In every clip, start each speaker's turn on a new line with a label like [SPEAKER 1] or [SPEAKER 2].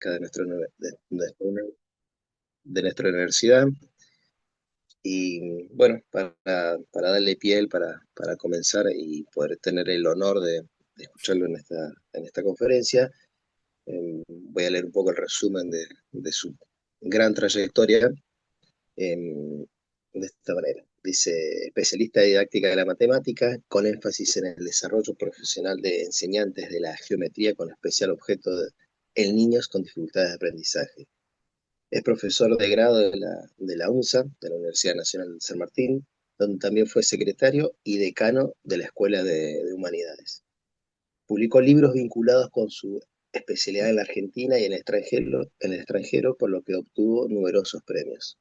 [SPEAKER 1] de, de nuestra universidad. Y bueno, para darle piel, para comenzar y poder tener el honor de escucharlo en esta conferencia, voy a leer un poco el resumen de su gran trayectoria de esta manera. Dice, especialista de didáctica de la matemática, con énfasis en el desarrollo profesional de enseñantes de la geometría con especial objeto en niños con dificultades de aprendizaje. Es profesor de grado de la UNSA, de la Universidad Nacional de San Martín, donde también fue secretario y decano de la Escuela de Humanidades. Publicó libros vinculados con su especialidad en la Argentina y en el extranjero, por lo que obtuvo numerosos premios.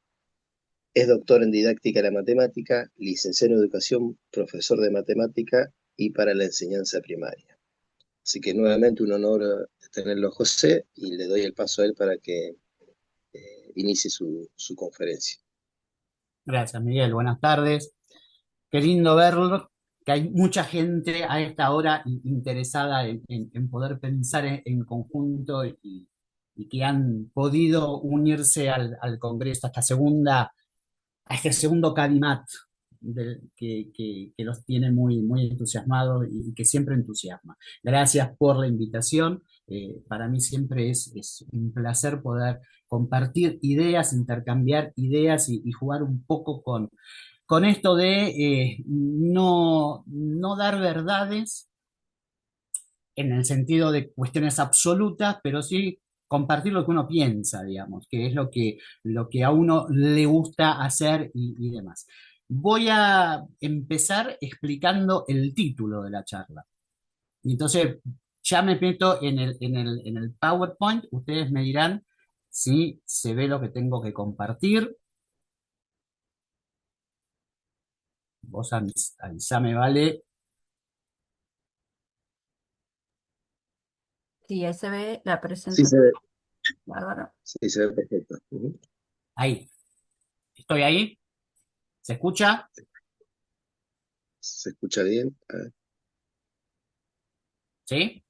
[SPEAKER 1] Es doctor en didáctica de la matemática, licenciado en educación, profesor de matemática y para la enseñanza primaria. Así que nuevamente un honor tenerlo, José, y le doy el paso a él para que inicie su conferencia.
[SPEAKER 2] Gracias, Miguel. Buenas tardes. Qué lindo verlo, que hay mucha gente a esta hora interesada en poder pensar en conjunto y que han podido unirse al Congreso, a este segundo CADIMAT que los tiene muy entusiasmados y que siempre entusiasma. Gracias por la invitación. Para mí siempre es un placer poder compartir ideas, intercambiar ideas y jugar un poco con esto de no dar verdades en el sentido de cuestiones absolutas, pero sí compartir lo que uno piensa, digamos, que es lo que a uno le gusta hacer y demás. Voy a empezar explicando el título de la charla. Y entonces, ya me meto en el PowerPoint, ustedes me dirán si se ve lo que tengo que compartir. Vos avisame, ¿vale?
[SPEAKER 3] Sí, ahí se ve la
[SPEAKER 1] Sí,
[SPEAKER 3] presentación. Bárbaro.
[SPEAKER 1] sí, se ve perfecto.
[SPEAKER 2] Ahí. ¿Estoy ahí? ¿Se escucha?
[SPEAKER 1] ¿Se escucha bien?
[SPEAKER 2] ¿Sí?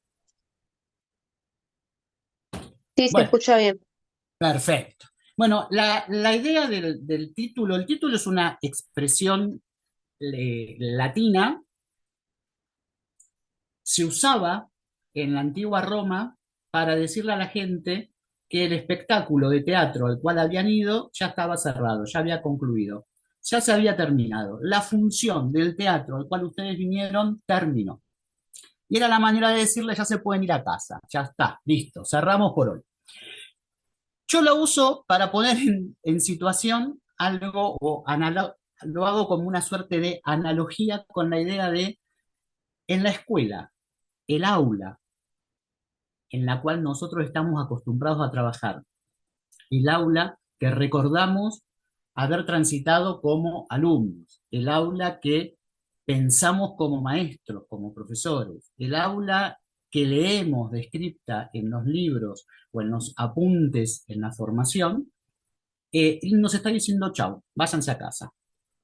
[SPEAKER 4] Sí, se
[SPEAKER 2] Bueno,
[SPEAKER 4] escucha bien.
[SPEAKER 2] perfecto. Bueno, la idea del título, el título es una expresión latina, se usaba en la antigua Roma para decirle a la gente que el espectáculo de teatro al cual habían ido ya estaba cerrado, ya había concluido, ya se había terminado. La función del teatro al cual ustedes vinieron terminó. Y era la manera de decirle, ya se pueden ir a casa, ya está, listo, cerramos por hoy. Yo lo uso para poner en situación algo, lo hago como una suerte de analogía con la idea de, en la escuela, el aula en la cual nosotros estamos acostumbrados a trabajar, el aula que recordamos haber transitado como alumnos, el aula que pensamos como maestros, como profesores, el aula que leemos descripta en los libros o en los apuntes en la formación, y nos está diciendo chau, váyanse a casa.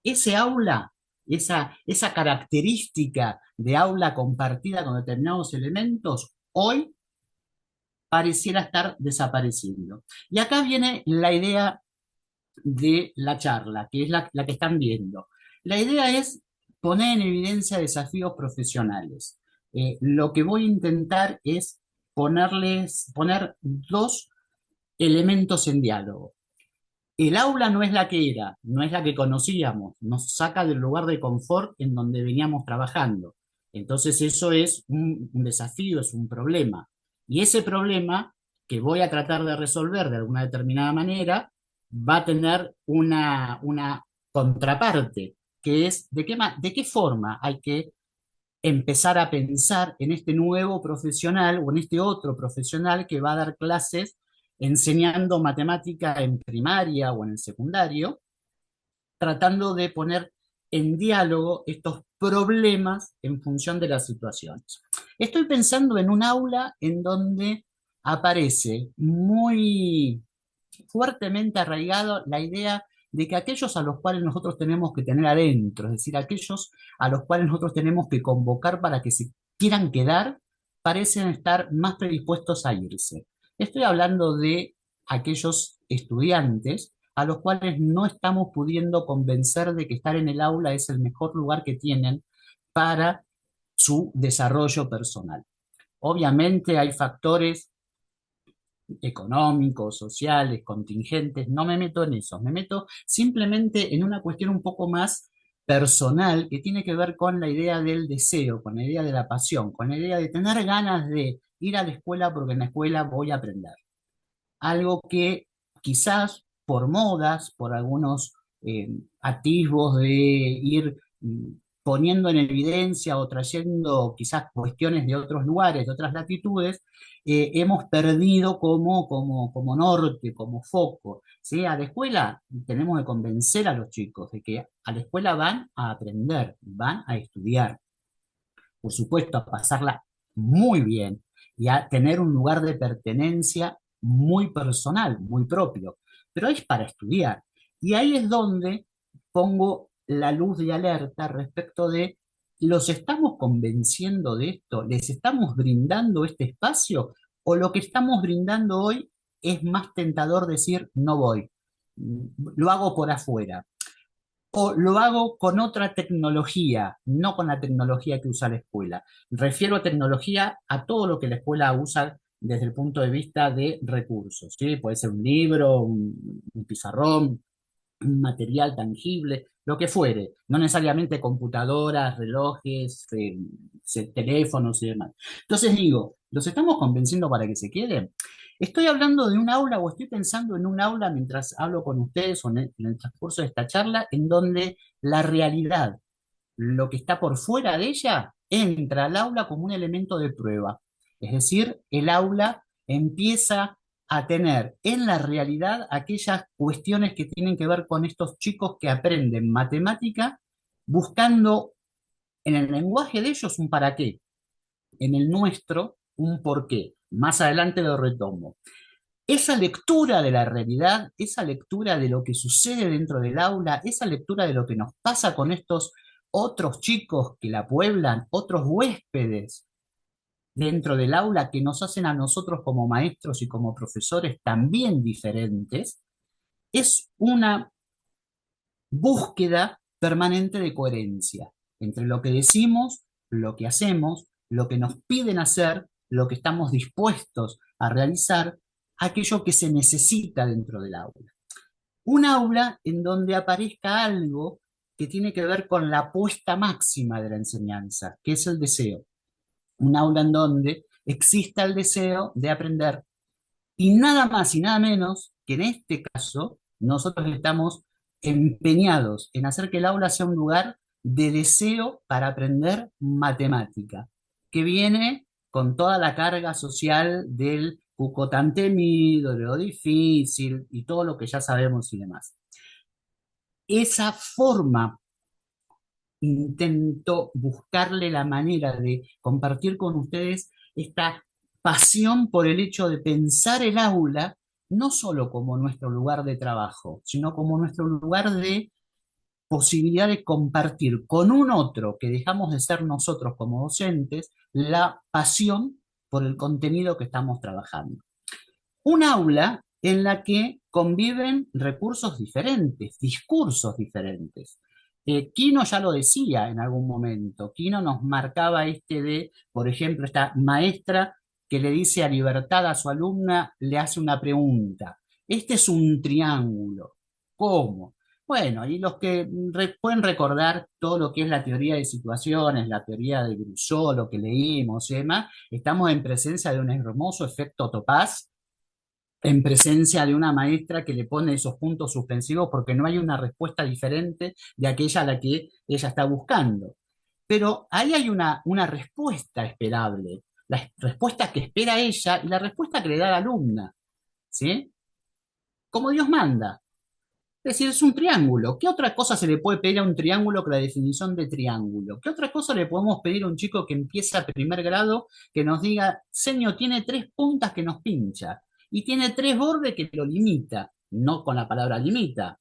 [SPEAKER 2] Ese aula, esa característica de aula compartida con determinados elementos, hoy pareciera estar desapareciendo. Y acá viene la idea de la charla, que es la que están viendo. La idea es poner en evidencia desafíos profesionales. Lo que voy a intentar es poner dos elementos en diálogo. El aula no es la que era, no es la que conocíamos, nos saca del lugar de confort en donde veníamos trabajando. Entonces eso es un desafío, es un problema. Y ese problema que voy a tratar de resolver de alguna determinada manera va a tener una contraparte, que es de qué forma hay que empezar a pensar en este nuevo profesional o en este otro profesional que va a dar clases enseñando matemática en primaria o en el secundario, tratando de poner en diálogo estos problemas en función de las situaciones. Estoy pensando en un aula en donde aparece muy fuertemente arraigado la idea de que aquellos a los cuales nosotros tenemos que tener adentro, es decir, aquellos a los cuales nosotros tenemos que convocar para que se quieran quedar, parecen estar más predispuestos a irse. Estoy hablando de aquellos estudiantes a los cuales no estamos pudiendo convencer de que estar en el aula es el mejor lugar que tienen para su desarrollo personal. Obviamente hay factores económicos, sociales, contingentes, no me meto en eso, me meto simplemente en una cuestión un poco más personal que tiene que ver con la idea del deseo, con la idea de la pasión, con la idea de tener ganas de ir a la escuela porque en la escuela voy a aprender. Algo que quizás por modas, por algunos atisbos de ir poniendo en evidencia o trayendo quizás cuestiones de otros lugares, de otras latitudes, hemos perdido como norte, como foco. ¿Sí? A la escuela tenemos que convencer a los chicos de que a la escuela van a aprender, van a estudiar, por supuesto, a pasarla muy bien y a tener un lugar de pertenencia muy personal, muy propio, pero es para estudiar. Y ahí es donde pongo la luz de alerta respecto de, ¿los estamos convenciendo de esto? ¿Les estamos brindando este espacio? ¿O lo que estamos brindando hoy es más tentador decir, no voy, lo hago por afuera? O lo hago con otra tecnología, no con la tecnología que usa la escuela. Refiero a tecnología a todo lo que la escuela usa desde el punto de vista de recursos, ¿sí? Puede ser un libro, un pizarrón, un material tangible, lo que fuere, no necesariamente computadoras, relojes, teléfonos y demás. Entonces digo, ¿los estamos convenciendo para que se queden? Estoy hablando de un aula o estoy pensando en un aula mientras hablo con ustedes o en el transcurso de esta charla, en donde la realidad, lo que está por fuera de ella, entra al aula como un elemento de prueba. Es decir, el aula empieza a tener en la realidad aquellas cuestiones que tienen que ver con estos chicos que aprenden matemática buscando en el lenguaje de ellos un para qué, en el nuestro un por qué. Más adelante lo retomo. Esa lectura de la realidad, esa lectura de lo que sucede dentro del aula, esa lectura de lo que nos pasa con estos otros chicos que la pueblan, otros huéspedes dentro del aula que nos hacen a nosotros como maestros y como profesores también diferentes, es una búsqueda permanente de coherencia entre lo que decimos, lo que hacemos, lo que nos piden hacer, lo que estamos dispuestos a realizar, aquello que se necesita dentro del aula. Un aula en donde aparezca algo que tiene que ver con la apuesta máxima de la enseñanza, que es el deseo. Un aula en donde exista el deseo de aprender. Y nada más y nada menos que en este caso nosotros estamos empeñados en hacer que el aula sea un lugar de deseo para aprender matemática, que viene con toda la carga social del cuco tan temido, de lo difícil y todo lo que ya sabemos y demás. Esa forma intento buscarle la manera de compartir con ustedes esta pasión por el hecho de pensar el aula no solo como nuestro lugar de trabajo, sino como nuestro lugar de posibilidad de compartir con un otro que dejamos de ser nosotros como docentes la pasión por el contenido que estamos trabajando. Un aula en la que conviven recursos diferentes, discursos diferentes. Quino ya lo decía en algún momento, Quino nos marcaba por ejemplo, esta maestra que le dice a Libertad a su alumna, le hace una pregunta. Este es un triángulo. ¿Cómo? Bueno, y los que pueden recordar todo lo que es la teoría de situaciones, la teoría de Grusó, lo que leímos y demás, estamos en presencia de un hermoso efecto Topaz, en presencia de una maestra que le pone esos puntos suspensivos porque no hay una respuesta diferente de aquella a la que ella está buscando. Pero ahí hay una respuesta esperable, la respuesta que espera ella y la respuesta que le da la alumna, ¿sí? Como Dios manda. Es decir, es un triángulo. ¿Qué otra cosa se le puede pedir a un triángulo que la definición de triángulo? ¿Qué otra cosa le podemos pedir a un chico que empieza a primer grado que nos diga, señor, tiene tres puntas que nos pincha y tiene tres bordes que lo limita? No con la palabra limita,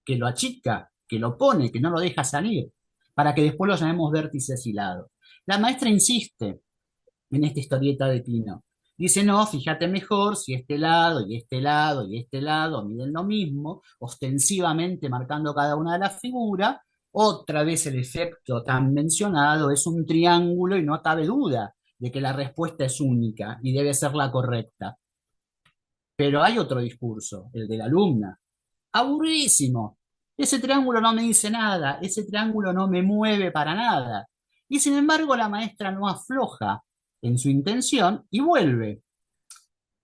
[SPEAKER 2] que lo achica, que lo pone, que no lo deja salir, para que después lo llamemos vértices y lados. La maestra insiste en esta historieta de Pino. Dice, no, fíjate mejor si este lado y este lado y este lado miden lo mismo, ostensivamente marcando cada una de las figuras. Otra vez el efecto tan mencionado es un triángulo y no cabe duda de que la respuesta es única y debe ser la correcta. Pero hay otro discurso, el de la alumna. Aburridísimo. Ese triángulo no me dice nada, ese triángulo no me mueve para nada. Y sin embargo la maestra no afloja en su intención y vuelve,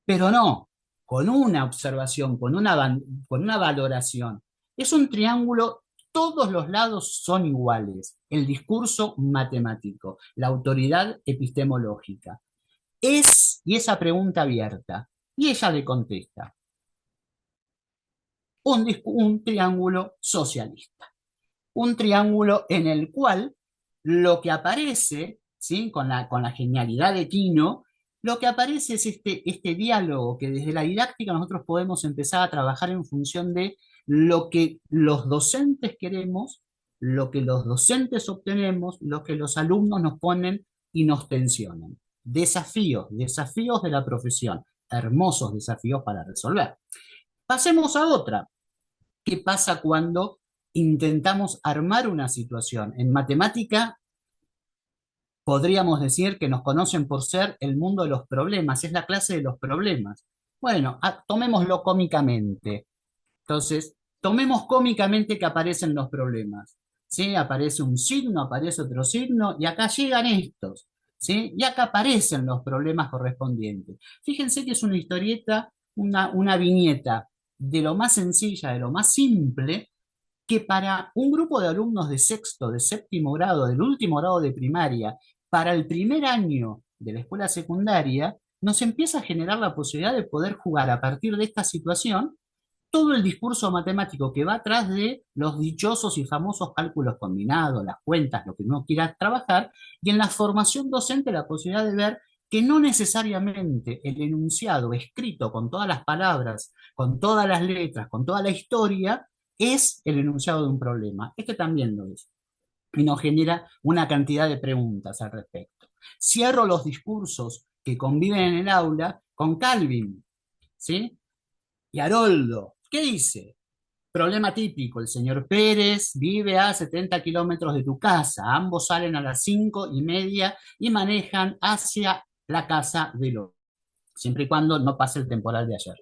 [SPEAKER 2] pero no con una observación, con una valoración. Es un triángulo, todos los lados son iguales. El discurso matemático, la autoridad epistemológica. Y esa pregunta abierta. Y ella le contesta, un triángulo socialista. Un triángulo en el cual lo que aparece, ¿sí? Con la genialidad de Quino, lo que aparece es este diálogo que desde la didáctica nosotros podemos empezar a trabajar en función de lo que los docentes queremos, lo que los docentes obtenemos, lo que los alumnos nos ponen y nos tensionan. Desafíos, desafíos de la profesión, hermosos desafíos para resolver. Pasemos a otra. ¿Qué pasa cuando intentamos armar una situación? En matemática podríamos decir que nos conocen por ser el mundo de los problemas, es la clase de los problemas. Bueno, tomémoslo cómicamente. Entonces, tomemos cómicamente que aparecen los problemas. ¿Sí? Aparece un signo, aparece otro signo, y acá llegan estos. ¿Sí? Y acá aparecen los problemas correspondientes. Fíjense que es una historieta, una viñeta de lo más sencilla, de lo más simple, que para un grupo de alumnos de sexto, de séptimo grado, del último grado de primaria, para el primer año de la escuela secundaria, nos empieza a generar la posibilidad de poder jugar a partir de esta situación todo el discurso matemático que va atrás de los dichosos y famosos cálculos combinados, las cuentas, lo que uno quiera trabajar, y en la formación docente la posibilidad de ver que no necesariamente el enunciado escrito con todas las palabras, con todas las letras, con toda la historia, es el enunciado de un problema. Este también lo es. Y nos genera una cantidad de preguntas al respecto. Cierro los discursos que conviven en el aula con Calvin, ¿sí? Y Haroldo, ¿qué dice? Problema típico, el señor Pérez vive a 70 kilómetros de tu casa, ambos salen a las 5:30 y manejan hacia la casa del otro, siempre y cuando no pase el temporal de ayer.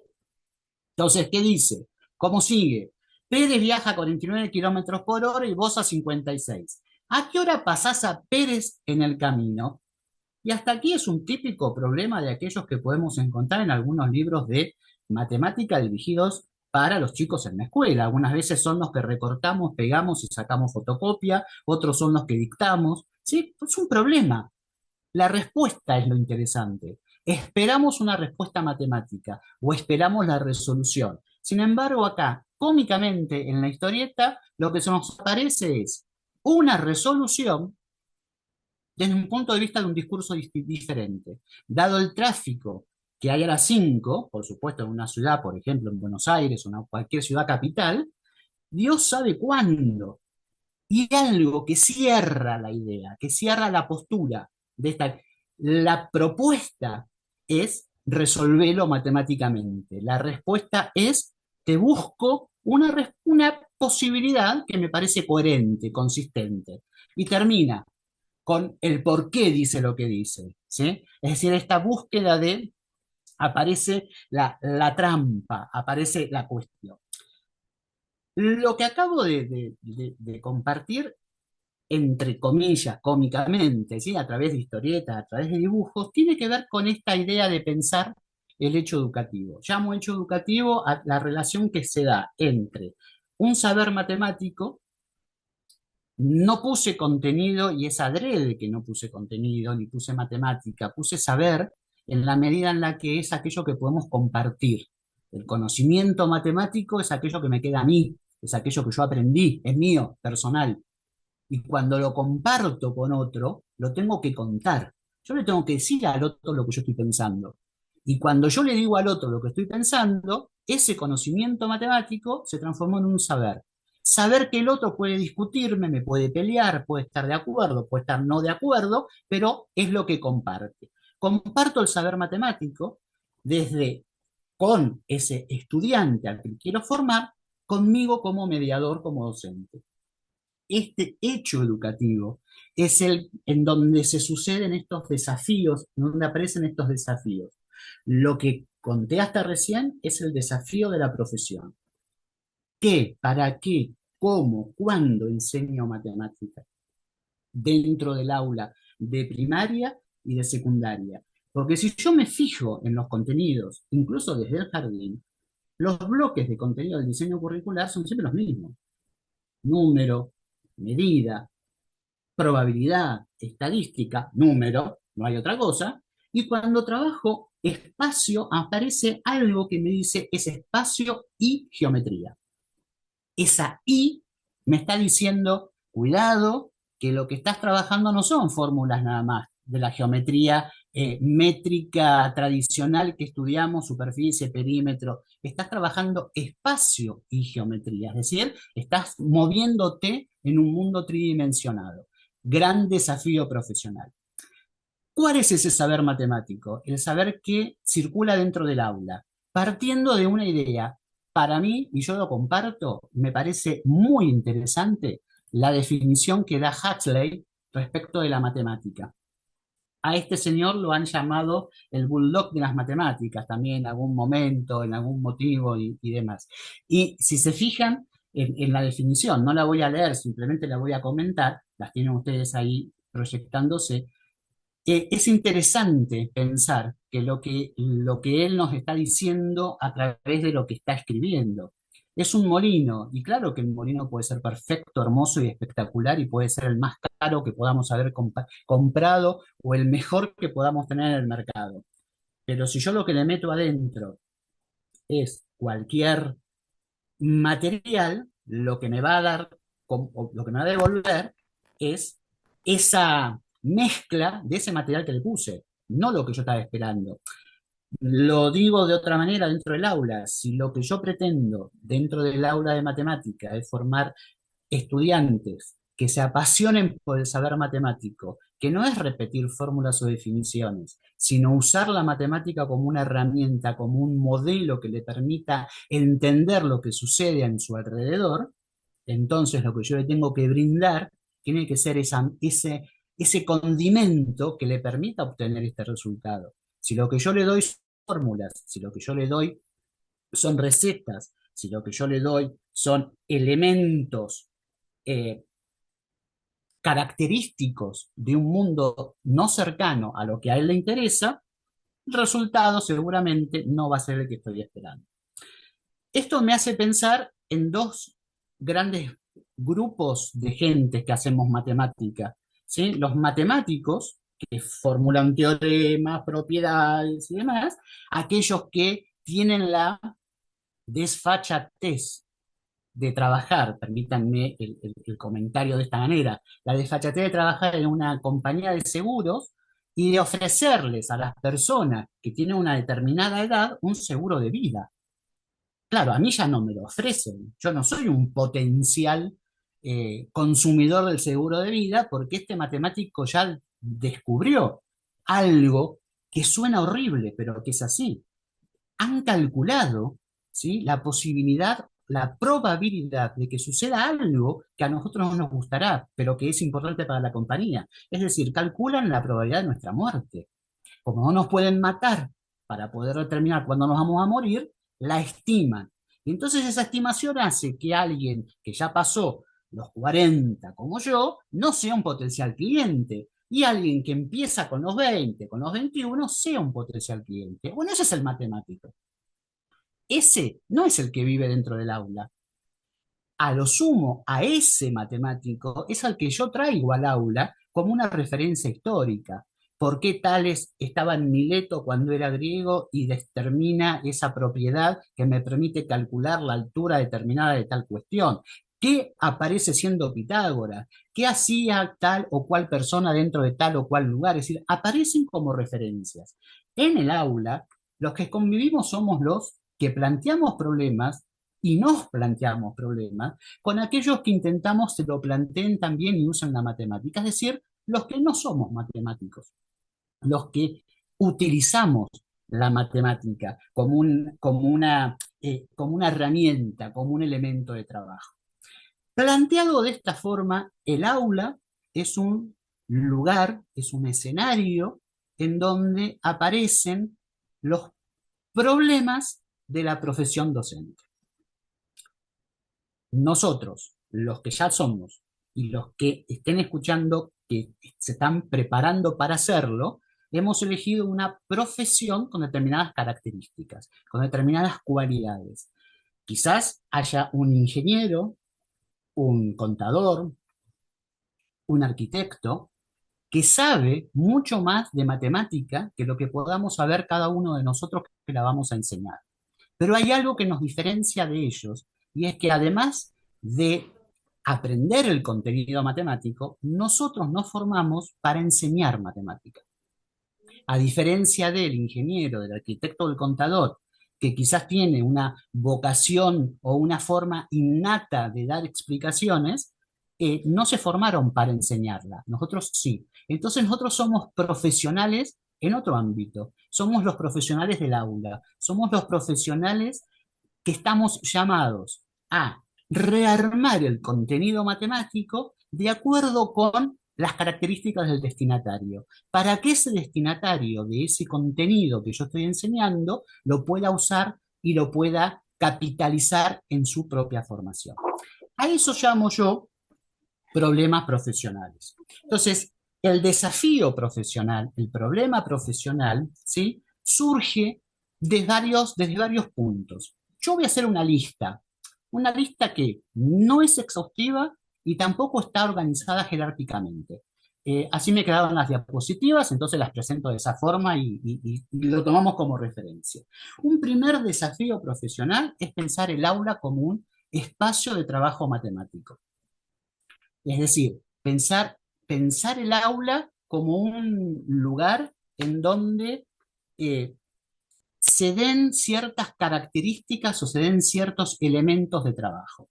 [SPEAKER 2] Entonces, ¿qué dice? ¿Cómo sigue? Pérez viaja a 49 kilómetros por hora y vos a 56. ¿A qué hora pasás a Pérez en el camino? Y hasta aquí es un típico problema de aquellos que podemos encontrar en algunos libros de matemática dirigidos para los chicos en la escuela. Algunas veces son los que recortamos, pegamos y sacamos fotocopia, otros son los que dictamos. ¿Sí? Es un problema. La respuesta es lo interesante. ¿Esperamos una respuesta matemática o esperamos la resolución? Sin embargo, acá, cómicamente en la historieta, lo que se nos aparece es una resolución desde un punto de vista de un discurso diferente. Dado el tráfico que hay a las 5, por supuesto en una ciudad, por ejemplo en Buenos Aires o en cualquier ciudad capital, Dios sabe cuándo. Y algo que cierra la idea, que cierra la postura de esta. La propuesta es resolverlo matemáticamente. La respuesta es, te busco una posibilidad que me parece coherente, consistente. Y termina con el por qué dice lo que dice, ¿sí? Es decir, esta búsqueda de, aparece la trampa, aparece la cuestión. Lo que acabo de compartir, entre comillas, cómicamente, ¿sí? A través de historietas, a través de dibujos, tiene que ver con esta idea de pensar el hecho educativo. Llamo hecho educativo a la relación que se da entre un saber matemático. No puse contenido, y es adrede que no puse contenido, ni puse matemática, puse saber en la medida en la que es aquello que podemos compartir. El conocimiento matemático es aquello que me queda a mí, es aquello que yo aprendí, es mío, personal. Y cuando lo comparto con otro, lo tengo que contar. Yo le tengo que decir al otro lo que yo estoy pensando. Y cuando yo le digo al otro lo que estoy pensando, ese conocimiento matemático se transformó en un saber. Saber que el otro puede discutirme, me puede pelear, puede estar de acuerdo, puede estar no de acuerdo, pero es lo que comparte. comparto el saber matemático desde con ese estudiante al que quiero formar, conmigo como mediador, como docente. Este hecho educativo es el en donde se suceden estos desafíos, donde aparecen estos desafíos. Lo que conté hasta recién es el desafío de la profesión. ¿Qué, para qué, cómo, cuándo enseño matemáticas dentro del aula de primaria y de secundaria? Porque si yo me fijo en los contenidos, incluso desde el jardín, los bloques de contenido del diseño curricular son siempre los mismos. Número, medida, probabilidad, estadística, número, no hay otra cosa. Y cuando trabajo espacio, aparece algo que me dice es espacio y geometría. Esa I me está diciendo, cuidado, que lo que estás trabajando no son fórmulas nada más de la geometría métrica tradicional que estudiamos, superficie, perímetro. Estás trabajando espacio y geometría, es decir, estás moviéndote en un mundo tridimensionado. Gran desafío profesional. ¿Cuál es ese saber matemático? El saber que circula dentro del aula, partiendo de una idea. Para mí, y yo lo comparto, me parece muy interesante la definición que da Huxley respecto de la matemática. A este señor lo han llamado el bulldog de las matemáticas también en algún momento, en algún motivo y demás. Y si se fijan en la definición, no la voy a leer, simplemente la voy a comentar, las tienen ustedes ahí proyectándose. Es interesante pensar que lo que él nos está diciendo a través de lo que está escribiendo. Es un molino, y claro que el molino puede ser perfecto, hermoso y espectacular, y puede ser el más caro que podamos haber comprado o el mejor que podamos tener en el mercado. Pero si yo lo que le meto adentro es cualquier material, lo que me va a dar, o lo que me va a devolver es esa mezcla de ese material que le puse, no lo que yo estaba esperando. Lo digo de otra manera dentro del aula. Si lo que yo pretendo dentro del aula de matemática es formar estudiantes que se apasionen por el saber matemático, que no es repetir fórmulas o definiciones, sino usar la matemática como una herramienta, como un modelo que le permita entender lo que sucede en su alrededor, entonces lo que yo le tengo que brindar tiene que ser ese condimento que le permita obtener este resultado. Si lo que yo le doy son fórmulas, si lo que yo le doy son recetas, si lo que yo le doy son elementos eh, característicos de un mundo no cercano a lo que a él le interesa, el resultado seguramente no va a ser el que estoy esperando. Esto me hace pensar en dos grandes grupos de gente que hacemos matemática, ¿sí? Los matemáticos, que formulan teoremas, propiedades y demás, aquellos que tienen la desfachatez de trabajar, permítanme el comentario de esta manera, la desfachatez de trabajar en una compañía de seguros y de ofrecerles a las personas que tienen una determinada edad un seguro de vida. Claro, a mí ya no me lo ofrecen. Yo no soy un potencial consumidor del seguro de vida porque este matemático ya descubrió algo que suena horrible, pero que es así. Han calculado, ¿sí?, la posibilidad, la probabilidad de que suceda algo que a nosotros no nos gustará, pero que es importante para la compañía. Es decir, calculan la probabilidad de nuestra muerte. Como no nos pueden matar para poder determinar cuándo nos vamos a morir, la estiman. Y entonces esa estimación hace que alguien que ya pasó los 40 como yo, no sea un potencial cliente. Y alguien que empieza con los 20, con los 21, sea un potencial cliente. Bueno, ese es el matemático. Ese no es el que vive dentro del aula. A lo sumo, a ese matemático es al que yo traigo al aula como una referencia histórica. ¿Por qué Tales estaba en Mileto cuando era griego y determina esa propiedad que me permite calcular la altura determinada de tal cuestión? ¿Qué aparece siendo Pitágoras? ¿Qué hacía tal o cual persona dentro de tal o cual lugar? Es decir, aparecen como referencias. En el aula, los que convivimos somos los que planteamos problemas y nos planteamos problemas con aquellos que intentamos se lo planteen también y usen la matemática, es decir, los que no somos matemáticos, los que utilizamos la matemática como una herramienta, como un elemento de trabajo. Planteado de esta forma, el aula es un lugar, es un escenario en donde aparecen los problemas de la profesión docente. Nosotros, los que ya somos y los que estén escuchando que se están preparando para hacerlo, hemos elegido una profesión con determinadas características, con determinadas cualidades. Quizás haya un ingeniero, un contador, un arquitecto, que sabe mucho más de matemática que lo que podamos saber cada uno de nosotros que la vamos a enseñar. Pero hay algo que nos diferencia de ellos, y es que además de aprender el contenido matemático, nosotros nos formamos para enseñar matemática. A diferencia del ingeniero, del arquitecto, del contador, que quizás tiene una vocación o una forma innata de dar explicaciones, no se formaron para enseñarla, nosotros sí. Entonces nosotros somos profesionales en otro ámbito, somos los profesionales del aula, somos los profesionales que estamos llamados a rearmar el contenido matemático de acuerdo con las características del destinatario, para que ese destinatario de ese contenido que yo estoy enseñando lo pueda usar y lo pueda capitalizar en su propia formación. A eso llamo yo problemas profesionales. Entonces, el desafío profesional, el problema profesional, ¿sí?, surge desde varios puntos. Yo voy a hacer una lista que no es exhaustiva y tampoco está organizada jerárquicamente. Así me quedaron las diapositivas, entonces las presento de esa forma y lo tomamos como referencia. Un primer desafío profesional es pensar el aula como un espacio de trabajo matemático. Es decir, pensar el aula como un lugar en donde eh, se den ciertas características o se den ciertos elementos de trabajo.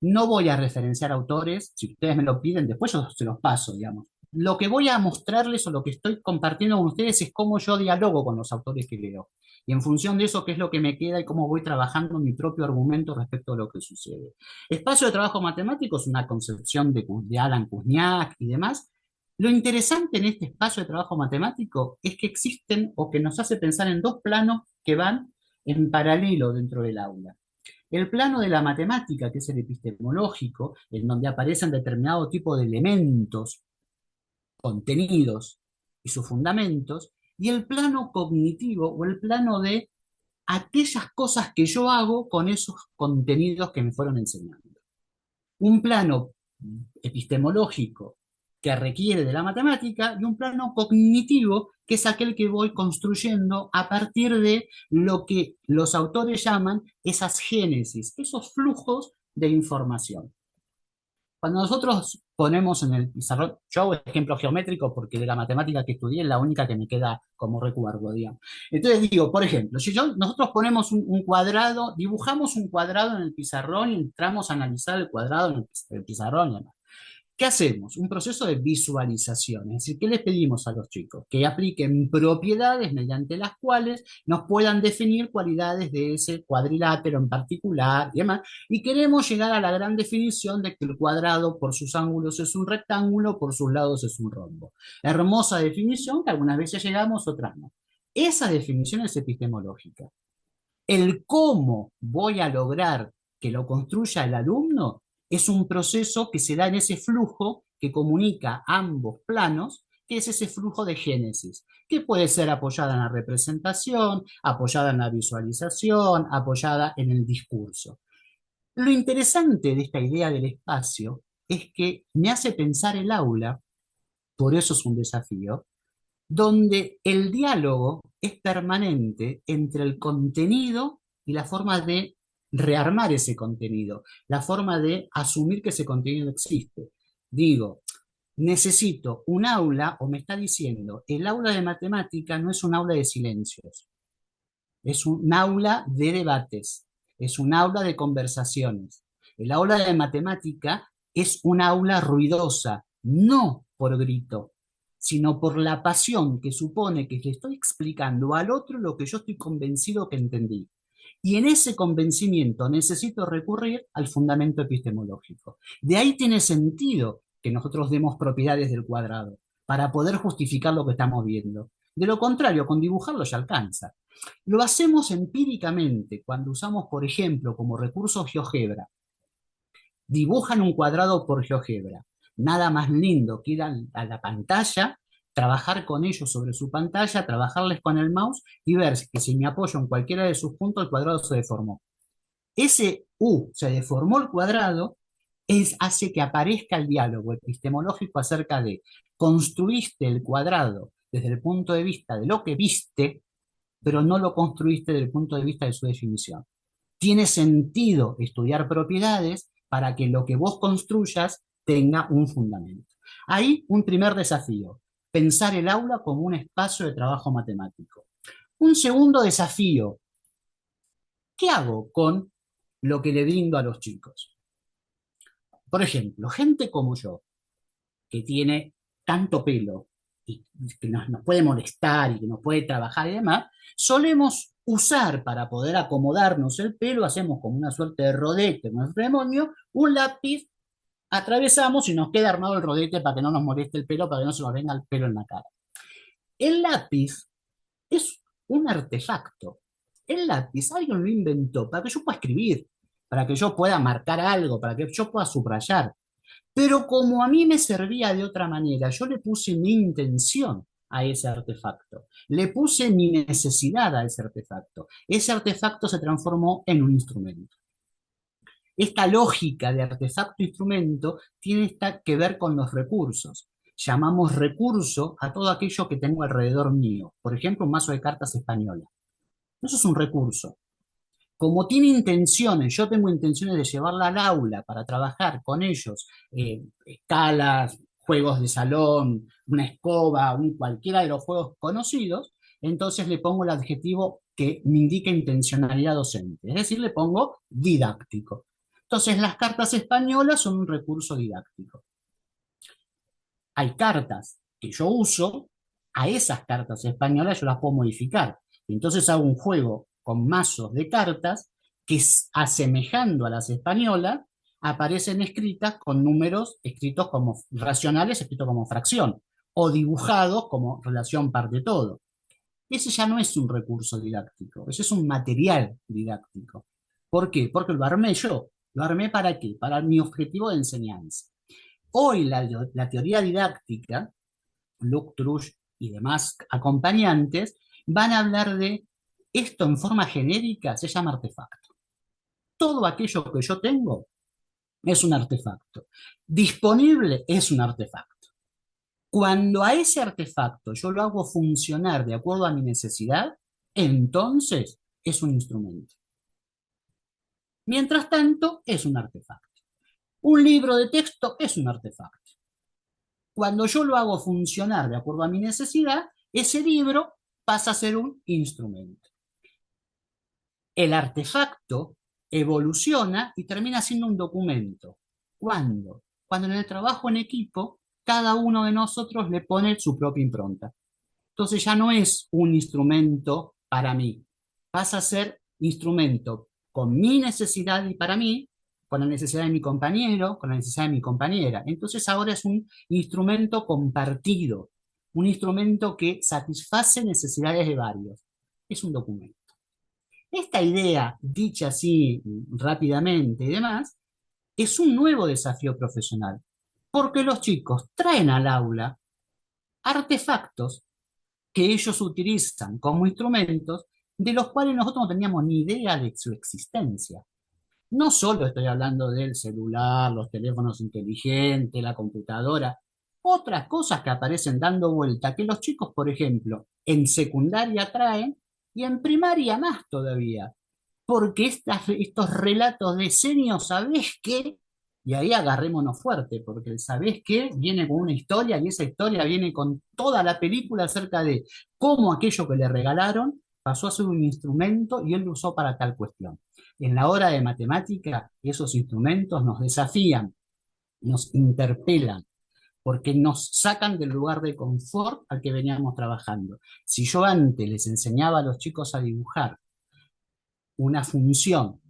[SPEAKER 2] No voy a referenciar autores, si ustedes me lo piden, después yo se los paso, digamos. Lo que voy a mostrarles o lo que estoy compartiendo con ustedes es cómo yo dialogo con los autores que leo. Y en función de eso, qué es lo que me queda y cómo voy trabajando mi propio argumento respecto a lo que sucede. Espacio de trabajo matemático es una concepción de Alan Kuzniak y demás. Lo interesante en este espacio de trabajo matemático es que existen o que nos hace pensar en dos planos que van en paralelo dentro del aula. El plano de la matemática, que es el epistemológico, en donde aparecen determinado tipo de elementos, contenidos y sus fundamentos, y el plano cognitivo o el plano de aquellas cosas que yo hago con esos contenidos que me fueron enseñando. Un plano epistemológico que requiere de la matemática y un plano cognitivo que es aquel que voy construyendo a partir de lo que los autores llaman esas génesis, esos flujos de información. Cuando nosotros ponemos en el pizarrón, yo hago ejemplo geométrico porque de la matemática que estudié es la única que me queda como recuerdo, digamos. Entonces digo, por ejemplo, si nosotros ponemos un cuadrado, dibujamos un cuadrado en el pizarrón y entramos a analizar el cuadrado en el pizarrón y demás. ¿Qué hacemos? Un proceso de visualización. Es decir, ¿qué les pedimos a los chicos? Que apliquen propiedades mediante las cuales nos puedan definir cualidades de ese cuadrilátero en particular y demás. Y queremos llegar a la gran definición de que el cuadrado por sus ángulos es un rectángulo, por sus lados es un rombo. Hermosa definición que algunas veces llegamos, otras no. Esa definición es epistemológica. El cómo voy a lograr que lo construya el alumno es un proceso que se da en ese flujo que comunica ambos planos, que es ese flujo de génesis, que puede ser apoyada en la representación, apoyada en la visualización, apoyada en el discurso. Lo interesante de esta idea del espacio es que me hace pensar el aula, por eso es un desafío, donde el diálogo es permanente entre el contenido y la forma de rearmar ese contenido, la forma de asumir que ese contenido existe. Digo, necesito un aula, o me está diciendo, el aula de matemática no es un aula de silencios, es un aula de debates, es un aula de conversaciones. El aula de matemática es un aula ruidosa, no por grito, sino por la pasión que supone que le estoy explicando al otro lo que yo estoy convencido que entendí. Y en ese convencimiento necesito recurrir al fundamento epistemológico. De ahí tiene sentido que nosotros demos propiedades del cuadrado, para poder justificar lo que estamos viendo. De lo contrario, con dibujarlo ya alcanza. Lo hacemos empíricamente cuando usamos, por ejemplo, como recurso GeoGebra. Dibujan un cuadrado por GeoGebra. Nada más lindo que ir a la pantalla, trabajar con ellos sobre su pantalla, trabajarles con el mouse y ver que si me apoyo en cualquiera de sus puntos, el cuadrado se deformó. Ese U, se deformó el cuadrado, hace que aparezca el diálogo epistemológico acerca de construiste el cuadrado desde el punto de vista de lo que viste, pero no lo construiste desde el punto de vista de su definición. Tiene sentido estudiar propiedades para que lo que vos construyas tenga un fundamento. Ahí un primer desafío, pensar el aula como un espacio de trabajo matemático. Un segundo desafío, ¿qué hago con lo que le brindo a los chicos? Por ejemplo, gente como yo, que tiene tanto pelo y que nos puede molestar y que nos puede trabajar y demás, solemos usar para poder acomodarnos el pelo, hacemos como una suerte de rodete, un demonio, un lápiz, atravesamos y nos queda armado el rodete para que no nos moleste el pelo, para que no se nos venga el pelo en la cara. El lápiz es un artefacto. El lápiz alguien lo inventó para que yo pueda escribir, para que yo pueda marcar algo, para que yo pueda subrayar. Pero como a mí me servía de otra manera, yo le puse mi intención a ese artefacto, le puse mi necesidad a ese artefacto. Ese artefacto se transformó en un instrumento. Esta lógica de artefacto-instrumento tiene que ver con los recursos. Llamamos recurso a todo aquello que tengo alrededor mío. Por ejemplo, un mazo de cartas españolas. Eso es un recurso. Como tiene intenciones, yo tengo intenciones de llevarla al aula para trabajar con ellos, escalas, juegos de salón, una escoba, cualquiera de los juegos conocidos, entonces le pongo el adjetivo que me indica intencionalidad docente, es decir, le pongo didáctico. Entonces las cartas españolas son un recurso didáctico. Hay cartas que yo uso, a esas cartas españolas yo las puedo modificar. Entonces hago un juego con mazos de cartas que, asemejando a las españolas, aparecen escritas con números escritos como racionales, escritos como fracción, o dibujados como relación parte-todo. Ese ya no es un recurso didáctico, ese es un material didáctico. ¿Por qué? Porque lo armé yo. ¿Lo armé para qué? Para mi objetivo de enseñanza. Hoy la teoría didáctica, Luc Truch y demás acompañantes, van a hablar de esto en forma genérica, se llama artefacto. Todo aquello que yo tengo es un artefacto. Disponible es un artefacto. Cuando a ese artefacto yo lo hago funcionar de acuerdo a mi necesidad, entonces es un instrumento. Mientras tanto, es un artefacto. Un libro de texto es un artefacto. Cuando yo lo hago funcionar de acuerdo a mi necesidad, ese libro pasa a ser un instrumento. El artefacto evoluciona y termina siendo un documento. ¿Cuándo? Cuando en el trabajo en equipo, cada uno de nosotros le pone su propia impronta. Entonces ya no es un instrumento para mí, pasa a ser instrumento con mi necesidad y para mí, con la necesidad de mi compañero, con la necesidad de mi compañera. Entonces ahora es un instrumento compartido, un instrumento que satisface necesidades de varios. Es un documento. Esta idea, dicha así rápidamente y demás, es un nuevo desafío profesional, porque los chicos traen al aula artefactos que ellos utilizan como instrumentos de los cuales nosotros no teníamos ni idea de su existencia. No solo estoy hablando del celular, los teléfonos inteligentes, la computadora, otras cosas que aparecen dando vuelta, que los chicos, por ejemplo, en secundaria traen y en primaria más todavía. Porque estos relatos de senio, ¿sabés qué? Y ahí agarrémonos fuerte, porque el ¿sabés qué? Viene con una historia y esa historia viene con toda la película acerca de cómo aquello que le regalaron pasó a ser un instrumento y él lo usó para tal cuestión. En la hora de matemática, esos instrumentos nos desafían, nos interpelan, porque nos sacan del lugar de confort al que veníamos trabajando. Si yo antes les enseñaba a los chicos a dibujar una función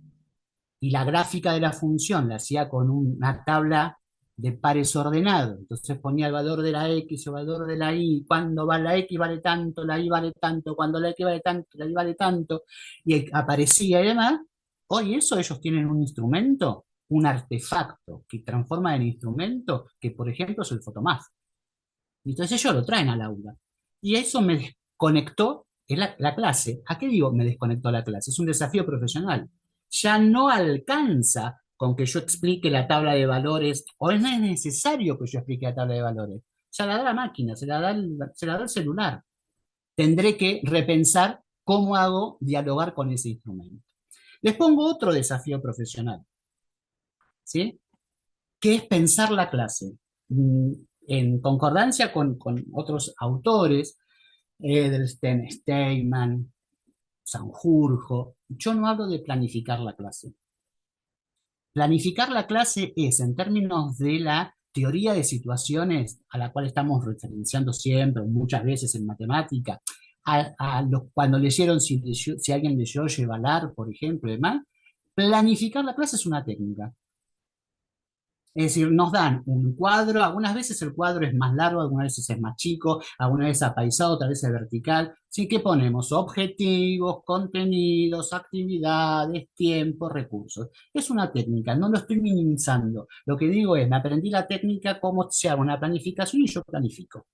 [SPEAKER 2] y la gráfica de la función la hacía con una tabla de pares ordenados, entonces ponía el valor de la X, el valor de la Y, cuando va la X vale tanto, la Y vale tanto, cuando la X vale tanto, la Y vale tanto, y aparecía y demás. Hoy eso ellos tienen un instrumento, un artefacto que transforma en instrumento, que por ejemplo es el Photomath. Entonces ellos lo traen al aula. Y eso me desconectó en la clase. ¿A qué digo me desconectó la clase? Es un desafío profesional. Ya no alcanza con que yo explique la tabla de valores, o no es necesario que yo explique la tabla de valores. Ya la da la máquina, se la da el celular. Tendré que repensar cómo hago dialogar con ese instrumento. Les pongo otro desafío profesional, ¿sí? Que es pensar la clase. En concordancia con otros autores, Edelstein, Steinman, Sanjurjo, yo no hablo de planificar la clase. Planificar la clase es, en términos de la teoría de situaciones a la cual estamos referenciando siempre, muchas veces en matemática, cuando leyeron, si alguien leyó Chevalar, por ejemplo, y demás, planificar la clase es una técnica. Es decir, nos dan un cuadro, algunas veces el cuadro es más largo, algunas veces es más chico, algunas veces apaisado, otra vez es vertical. ¿Sí? ¿Qué ponemos? Objetivos, contenidos, actividades, tiempo, recursos. Es una técnica, no lo estoy minimizando. Lo que digo es, me aprendí la técnica, cómo se hace una planificación y yo planifico.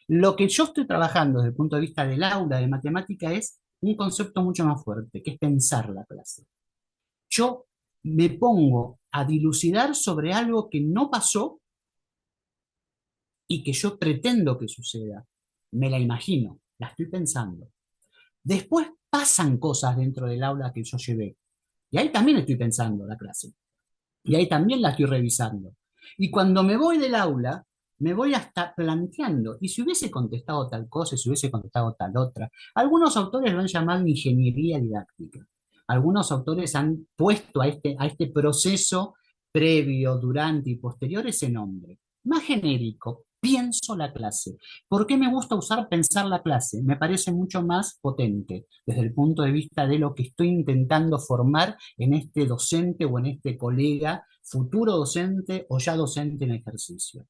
[SPEAKER 2] Lo que yo estoy trabajando desde el punto de vista del aula de matemática es un concepto mucho más fuerte, que es pensar la clase. Yo me pongo a dilucidar sobre algo que no pasó y que yo pretendo que suceda. Me la imagino, la estoy pensando. Después pasan cosas dentro del aula que yo llevé. Y ahí también estoy pensando la clase. Y ahí también la estoy revisando. Y cuando me voy del aula, me voy hasta planteando, y si hubiese contestado tal cosa, si hubiese contestado tal otra. Algunos autores lo han llamado ingeniería didáctica. Algunos autores han puesto a este proceso previo, durante y posterior ese nombre. Más genérico, pienso la clase. ¿Por qué me gusta usar pensar la clase? Me parece mucho más potente desde el punto de vista de lo que estoy intentando formar en este docente o en este colega, futuro docente o ya docente en ejercicio.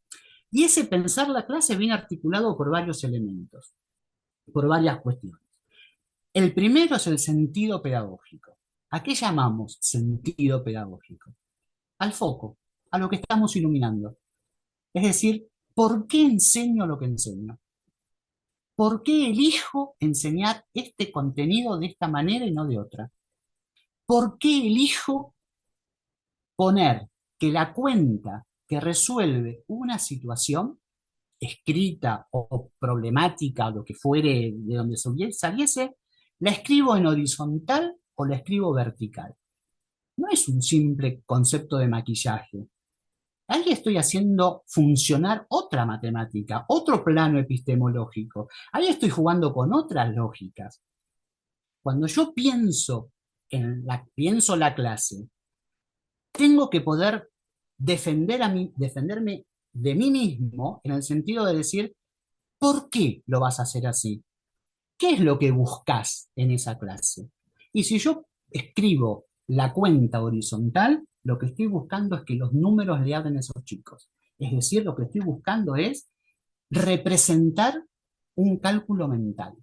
[SPEAKER 2] Y ese pensar la clase viene articulado por varios elementos, por varias cuestiones. El primero es el sentido pedagógico. ¿A qué llamamos sentido pedagógico? Al foco, a lo que estamos iluminando. Es decir, ¿por qué enseño lo que enseño? ¿Por qué elijo enseñar este contenido de esta manera y no de otra? ¿Por qué elijo poner que la cuenta que resuelve una situación escrita o problemática o lo que fuere de donde saliese, la escribo en horizontal o la escribo vertical? No es un simple concepto de maquillaje. Ahí estoy haciendo funcionar otra matemática, otro plano epistemológico. Ahí estoy jugando con otras lógicas. Cuando yo pienso la clase, tengo que poder defenderme de mí mismo en el sentido de decir, ¿por qué lo vas a hacer así? ¿Qué es lo que buscas en esa clase? Y si yo escribo la cuenta horizontal, lo que estoy buscando es que los números le hablen a esos chicos. Es decir, lo que estoy buscando es representar un cálculo mental.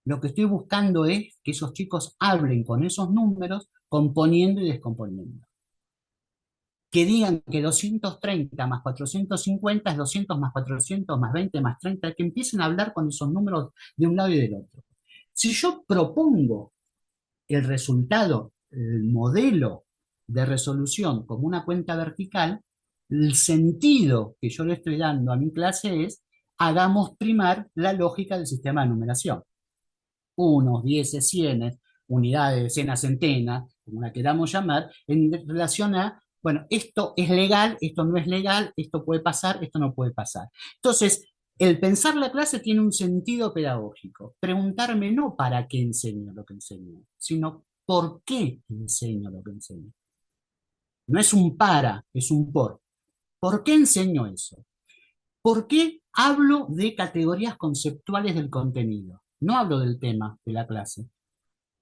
[SPEAKER 2] Lo que estoy buscando es que esos chicos hablen con esos números, componiendo y descomponiendo. Que digan que 230 más 450 es 200 más 400 más 20 más 30, que empiecen a hablar con esos números de un lado y del otro. Si yo propongo el resultado, el modelo de resolución como una cuenta vertical, el sentido que yo le estoy dando a mi clase es: hagamos primar la lógica del sistema de numeración. Unos, dieces, cienes, unidades, decenas, centenas, como la queramos llamar, en relación a, bueno, esto es legal, esto no es legal, esto puede pasar, esto no puede pasar. Entonces, el pensar la clase tiene un sentido pedagógico. Preguntarme no para qué enseño lo que enseño, sino por qué enseño lo que enseño. No es un para, es un por. ¿Por qué enseño eso? ¿Por qué hablo de categorías conceptuales del contenido? No hablo del tema de la clase.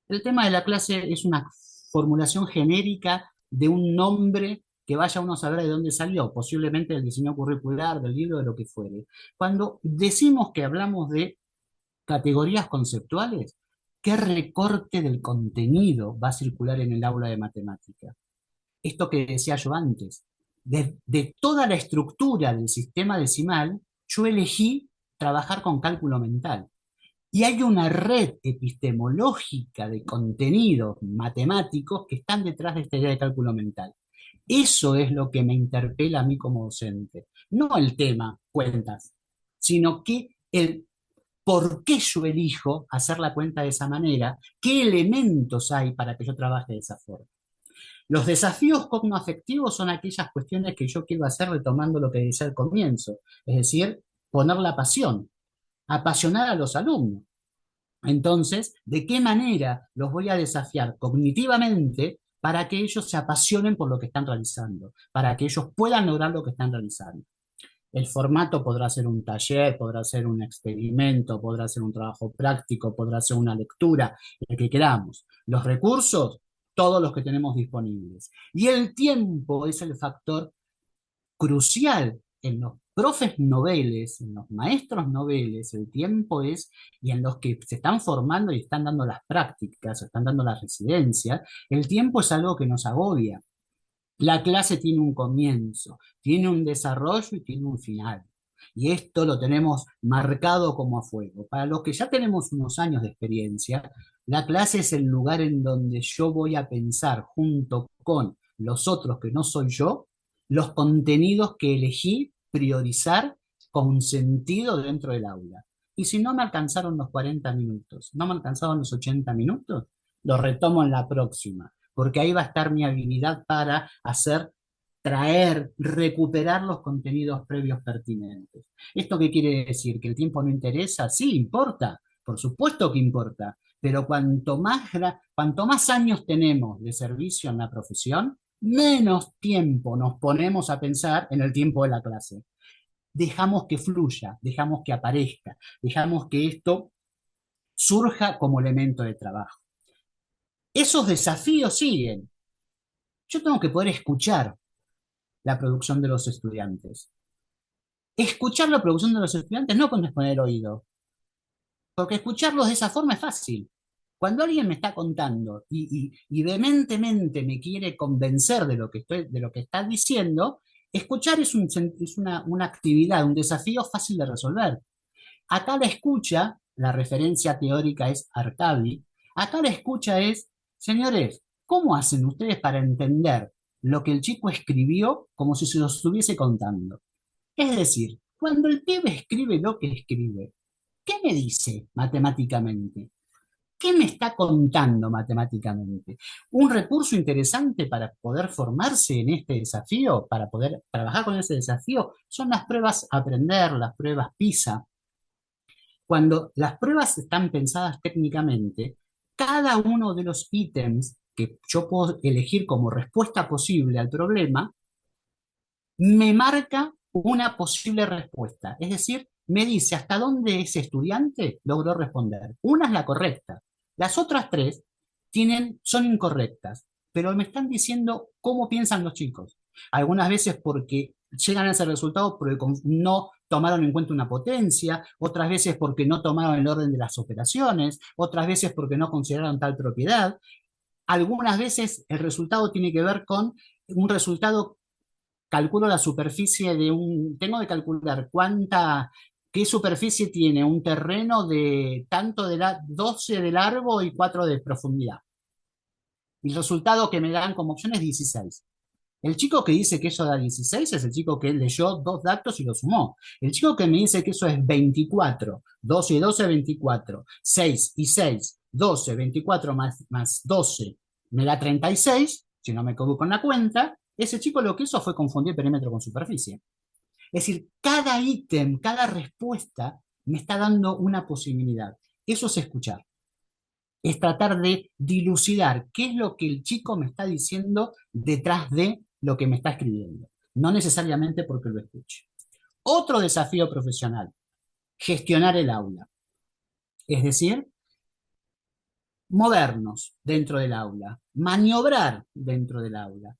[SPEAKER 2] El tema de la clase es una formulación genérica de un nombre que vaya uno a saber de dónde salió, posiblemente del diseño curricular, del libro, de lo que fuere. Cuando decimos que hablamos de categorías conceptuales, ¿qué recorte del contenido va a circular en el aula de matemática? Esto que decía yo antes, de toda la estructura del sistema decimal, yo elegí trabajar con cálculo mental. Y hay una red epistemológica de contenidos matemáticos que están detrás de esta idea de cálculo mental. Eso es lo que me interpela a mí como docente. No el tema, cuentas, sino que el por qué yo elijo hacer la cuenta de esa manera, qué elementos hay para que yo trabaje de esa forma. Los desafíos cognoafectivos son aquellas cuestiones que yo quiero hacer retomando lo que decía al comienzo, es decir, poner la pasión, apasionar a los alumnos. Entonces, ¿de qué manera los voy a desafiar cognitivamente para que ellos se apasionen por lo que están realizando, para que ellos puedan lograr lo que están realizando? El formato podrá ser un taller, podrá ser un experimento, podrá ser un trabajo práctico, podrá ser una lectura, el que queramos. Los recursos, todos los que tenemos disponibles. Y el tiempo es el factor crucial en los profes noveles, en los maestros noveles, el tiempo es, y en los que se están formando y están dando las prácticas, están dando las residencias, el tiempo es algo que nos agobia. La clase tiene un comienzo, tiene un desarrollo y tiene un final. Y esto lo tenemos marcado como a fuego. Para los que ya tenemos unos años de experiencia, la clase es el lugar en donde yo voy a pensar junto con los otros que no soy yo, los contenidos que elegí priorizar con sentido dentro del aula. Y si no me alcanzaron los 40 minutos, no me alcanzaron los 80 minutos, lo retomo en la próxima, porque ahí va a estar mi habilidad para hacer, traer, recuperar los contenidos previos pertinentes. ¿Esto qué quiere decir? ¿Que el tiempo no interesa? Sí, importa, por supuesto que importa, pero cuanto más años tenemos de servicio en la profesión, menos tiempo nos ponemos a pensar en el tiempo de la clase. Dejamos que fluya, dejamos que aparezca, dejamos que esto surja como elemento de trabajo. Esos desafíos siguen. Yo tengo que poder escuchar la producción de los estudiantes. Escuchar la producción de los estudiantes no con poner oído, porque escucharlos de esa forma es fácil. Cuando alguien me está contando y vehementemente me quiere convencer de lo que está diciendo, escuchar es una actividad, un desafío fácil de resolver. Acá la escucha, la referencia teórica es Artavi, acá la escucha es, señores, ¿cómo hacen ustedes para entender lo que el chico escribió como si se lo estuviese contando? Es decir, cuando el pibe escribe lo que escribe, ¿qué me dice matemáticamente? ¿Qué me está contando matemáticamente? Un recurso interesante para poder formarse en este desafío, para poder trabajar con ese desafío, son las pruebas aprender, las pruebas PISA. Cuando las pruebas están pensadas técnicamente, cada uno de los ítems que yo puedo elegir como respuesta posible al problema, me marca una posible respuesta. Es decir, me dice hasta dónde ese estudiante logró responder. Una es la correcta. Las otras tres son incorrectas, pero me están diciendo cómo piensan los chicos. Algunas veces porque llegan a ese resultado porque no tomaron en cuenta una potencia, otras veces porque no tomaron el orden de las operaciones, otras veces porque no consideraron tal propiedad. Algunas veces el resultado tiene que ver con un resultado, calculo la superficie tengo que calcular qué superficie tiene un terreno de tanto 12 de largo y 4 de profundidad. Y el resultado que me dan como opción es 16. El chico que dice que eso da 16 es el chico que leyó dos datos y lo sumó. El chico que me dice que eso es 24, 12 y 12, 24, 6 y 6, 12, 24 más 12, me da 36, si no me equivoco en la cuenta, ese chico lo que hizo fue confundir perímetro con superficie. Es decir, cada ítem, cada respuesta me está dando una posibilidad. Eso es escuchar. Es tratar de dilucidar qué es lo que el chico me está diciendo detrás de lo que me está escribiendo. No necesariamente porque lo escuche. Otro desafío profesional, gestionar el aula. Es decir, movernos dentro del aula, maniobrar dentro del aula,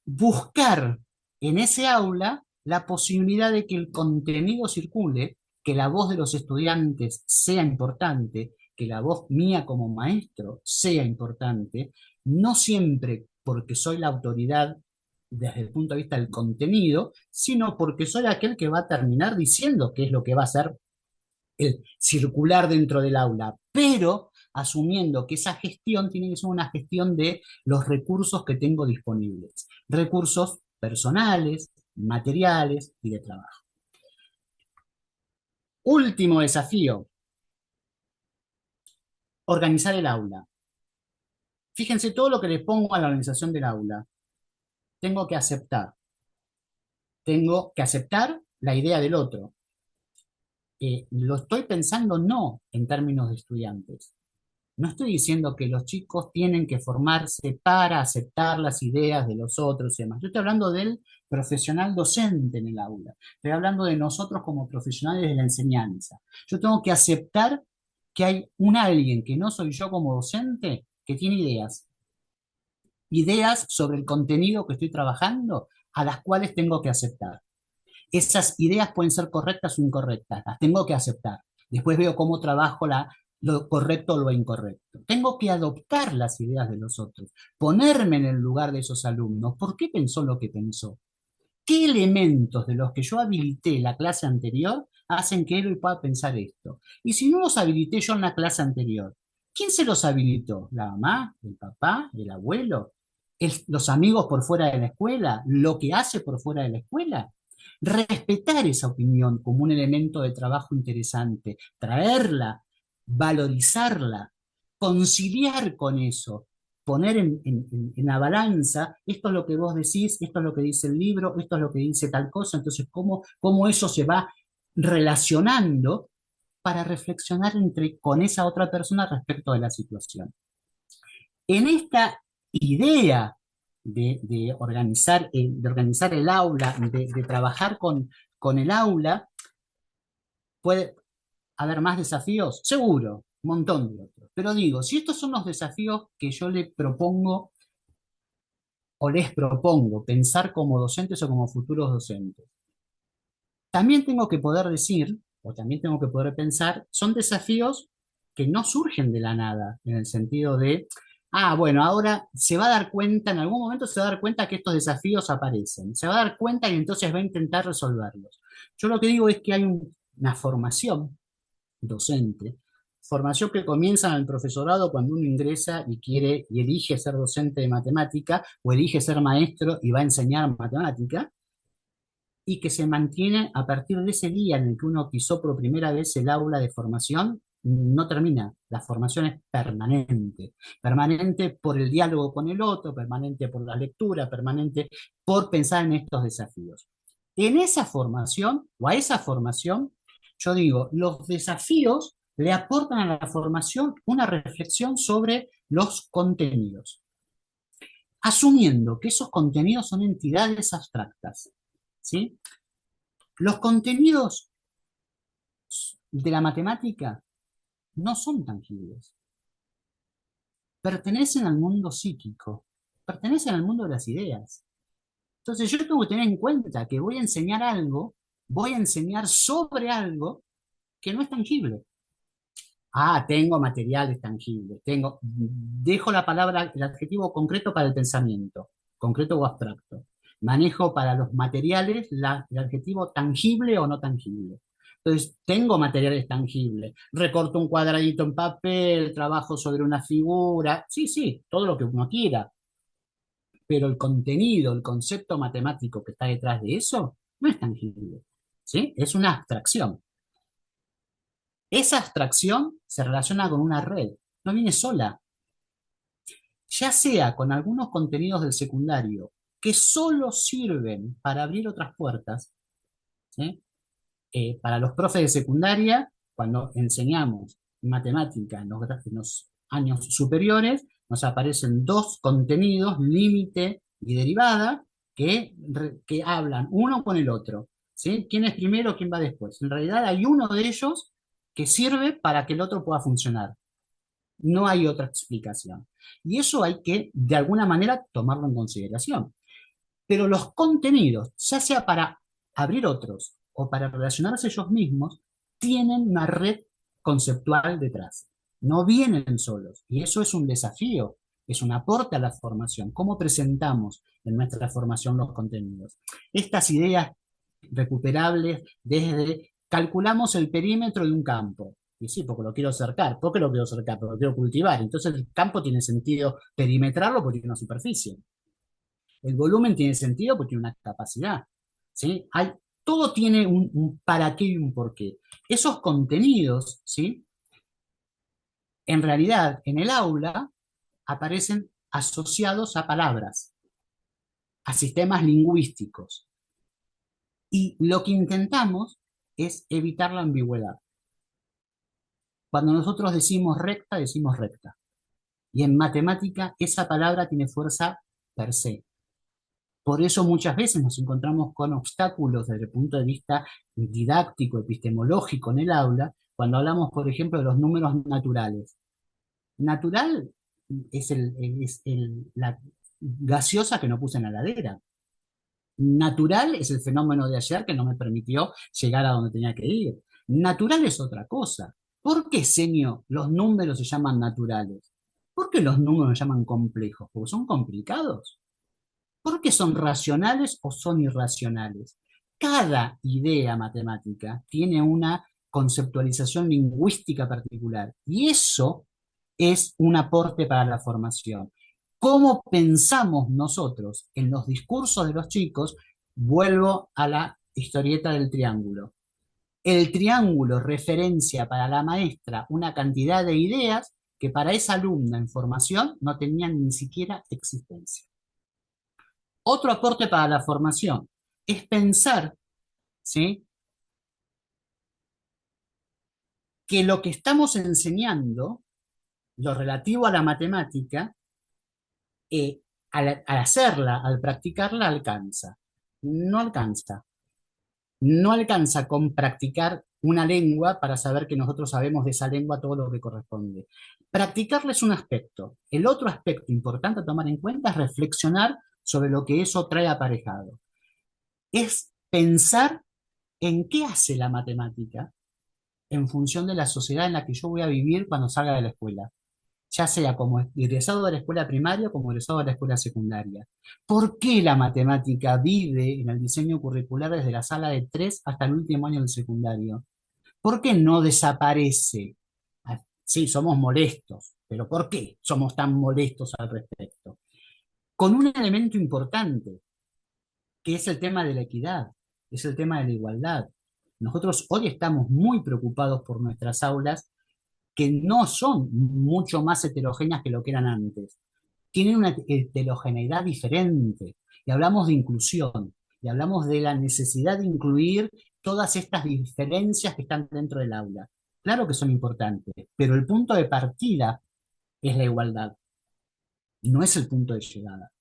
[SPEAKER 2] buscar en ese aula la posibilidad de que el contenido circule, que la voz de los estudiantes sea importante, que la voz mía como maestro sea importante, no siempre porque soy la autoridad desde el punto de vista del contenido, sino porque soy aquel que va a terminar diciendo qué es lo que va a ser el circular dentro del aula, pero asumiendo que esa gestión tiene que ser una gestión de los recursos que tengo disponibles, recursos personales, materiales y de trabajo. Último desafío, organizar el aula. Fíjense todo lo que le pongo a la organización del aula. Tengo que aceptar. Tengo que aceptar la idea del otro. Lo estoy pensando no en términos de estudiantes. No estoy diciendo que los chicos tienen que formarse para aceptar las ideas de los otros y demás. Yo estoy hablando del profesional docente en el aula. Estoy hablando de nosotros como profesionales de la enseñanza. Yo tengo que aceptar que hay un alguien que no soy yo como docente que tiene ideas. Ideas sobre el contenido que estoy trabajando a las cuales tengo que aceptar. Esas ideas pueden ser correctas o incorrectas, las tengo que aceptar. Después veo cómo trabajo lo correcto o lo incorrecto. Tengo que adoptar las ideas de los otros, ponerme en el lugar de esos alumnos. ¿Por qué pensó lo que pensó? ¿Qué elementos de los que yo habilité la clase anterior hacen que él hoy pueda pensar esto? Y si no los habilité yo en la clase anterior, ¿quién se los habilitó? ¿La mamá? ¿El papá? ¿El abuelo? ¿Los amigos por fuera de la escuela? ¿Lo que hace por fuera de la escuela? Respetar esa opinión como un elemento de trabajo interesante, traerla, valorizarla, conciliar con eso, poner en la balanza, esto es lo que vos decís, esto es lo que dice el libro, esto es lo que dice tal cosa, entonces cómo eso se va relacionando para reflexionar con esa otra persona respecto de la situación. En esta idea de organizar el aula, de trabajar con el aula, puede haber más desafíos, seguro, un montón de otros. Pero digo, si estos son los desafíos que yo le propongo o les propongo pensar como docentes o como futuros docentes, también tengo que poder decir, o también tengo que poder pensar, son desafíos que no surgen de la nada, en el sentido de, bueno, ahora se va a dar cuenta, en algún momento se va a dar cuenta que estos desafíos aparecen, se va a dar cuenta y entonces va a intentar resolverlos. Yo lo que digo es que hay una formación docente, formación que comienza en el profesorado cuando uno ingresa y quiere y elige ser docente de matemática o elige ser maestro y va a enseñar matemática, y que se mantiene a partir de ese día en el que uno pisó por primera vez el aula de formación, no termina. La formación es permanente, permanente por el diálogo con el otro, permanente por la lectura, permanente por pensar en estos desafíos. En esa formación, o a esa formación, yo digo, los desafíos le aportan a la formación una reflexión sobre los contenidos, asumiendo que esos contenidos son entidades abstractas, ¿sí? Los contenidos de la matemática no son tangibles, pertenecen al mundo psíquico, pertenecen al mundo de las ideas. Entonces yo tengo que tener en cuenta que voy a enseñar algo, voy a enseñar sobre algo que no es tangible. Tengo materiales tangibles, dejo la palabra, el adjetivo concreto para el pensamiento, concreto o abstracto. Manejo para los materiales el adjetivo tangible o no tangible. Entonces, tengo materiales tangibles. Recorto un cuadradito en papel, trabajo sobre una figura. Sí, todo lo que uno quiera. Pero el contenido, el concepto matemático que está detrás de eso, no es tangible. ¿Sí? Es una abstracción. Esa abstracción se relaciona con una red, no viene sola, ya sea con algunos contenidos del secundario que solo sirven para abrir otras puertas, ¿sí? Para los profes de secundaria, cuando enseñamos matemática en los años superiores, nos aparecen dos contenidos, límite y derivada, que hablan uno con el otro, ¿sí? ¿Quién es primero, quién va después? En realidad hay uno de ellos que sirve para que el otro pueda funcionar. No hay otra explicación. Y eso hay que, de alguna manera, tomarlo en consideración. Pero los contenidos, ya sea para abrir otros o para relacionarse ellos mismos, tienen una red conceptual detrás. No vienen solos. Y eso es un desafío, es un aporte a la formación. ¿Cómo presentamos en nuestra formación los contenidos? Estas ideas recuperables desde calculamos el perímetro de un campo. Y sí, porque lo quiero cercar. ¿Por qué lo quiero cercar? Porque lo quiero cultivar. Entonces el campo tiene sentido perimetrarlo porque tiene una superficie. El volumen tiene sentido porque tiene una capacidad. ¿Sí? Todo tiene un para qué y un por qué. Esos contenidos, ¿sí? En realidad, en el aula aparecen asociados a palabras, a sistemas lingüísticos. Y lo que intentamos es evitar la ambigüedad. Cuando nosotros decimos recta. Y en matemática esa palabra tiene fuerza per se. Por eso muchas veces nos encontramos con obstáculos desde el punto de vista didáctico, epistemológico en el aula, cuando hablamos, por ejemplo, de los números naturales. Natural es la gaseosa que no puse en la heladera. Natural es el fenómeno de ayer que no me permitió llegar a donde tenía que ir. Natural es otra cosa. ¿Por qué, señor, los números se llaman naturales? ¿Por qué los números se llaman complejos? Porque son complicados. ¿Por qué son racionales o son irracionales? Cada idea matemática tiene una conceptualización lingüística particular y eso es un aporte para la formación. ¿Cómo pensamos nosotros en los discursos de los chicos? Vuelvo a la historieta del triángulo. El triángulo referencia para la maestra una cantidad de ideas que para esa alumna en formación no tenían ni siquiera existencia. Otro aporte para la formación es pensar, ¿sí?, que lo que estamos enseñando, lo relativo a la matemática, al hacerla, al practicarla, alcanza. No alcanza. No alcanza con practicar una lengua para saber que nosotros sabemos de esa lengua todo lo que corresponde. Practicarla es un aspecto. El otro aspecto importante a tomar en cuenta es reflexionar sobre lo que eso trae aparejado. Es pensar en qué hace la matemática en función de la sociedad en la que yo voy a vivir cuando salga de la escuela, ya sea como egresado de la escuela primaria o como egresado de la escuela secundaria. ¿Por qué la matemática vive en el diseño curricular desde la sala de 3 hasta el último año del secundario? ¿Por qué no desaparece? Sí, somos molestos, pero ¿por qué somos tan molestos al respecto? Con un elemento importante, que es el tema de la equidad, es el tema de la igualdad. Nosotros hoy estamos muy preocupados por nuestras aulas que no son mucho más heterogéneas que lo que eran antes. Tienen una heterogeneidad diferente. Y hablamos de inclusión, y hablamos de la necesidad de incluir todas estas diferencias que están dentro del aula. Claro que son importantes, pero el punto de partida es la igualdad, no es el punto de llegada.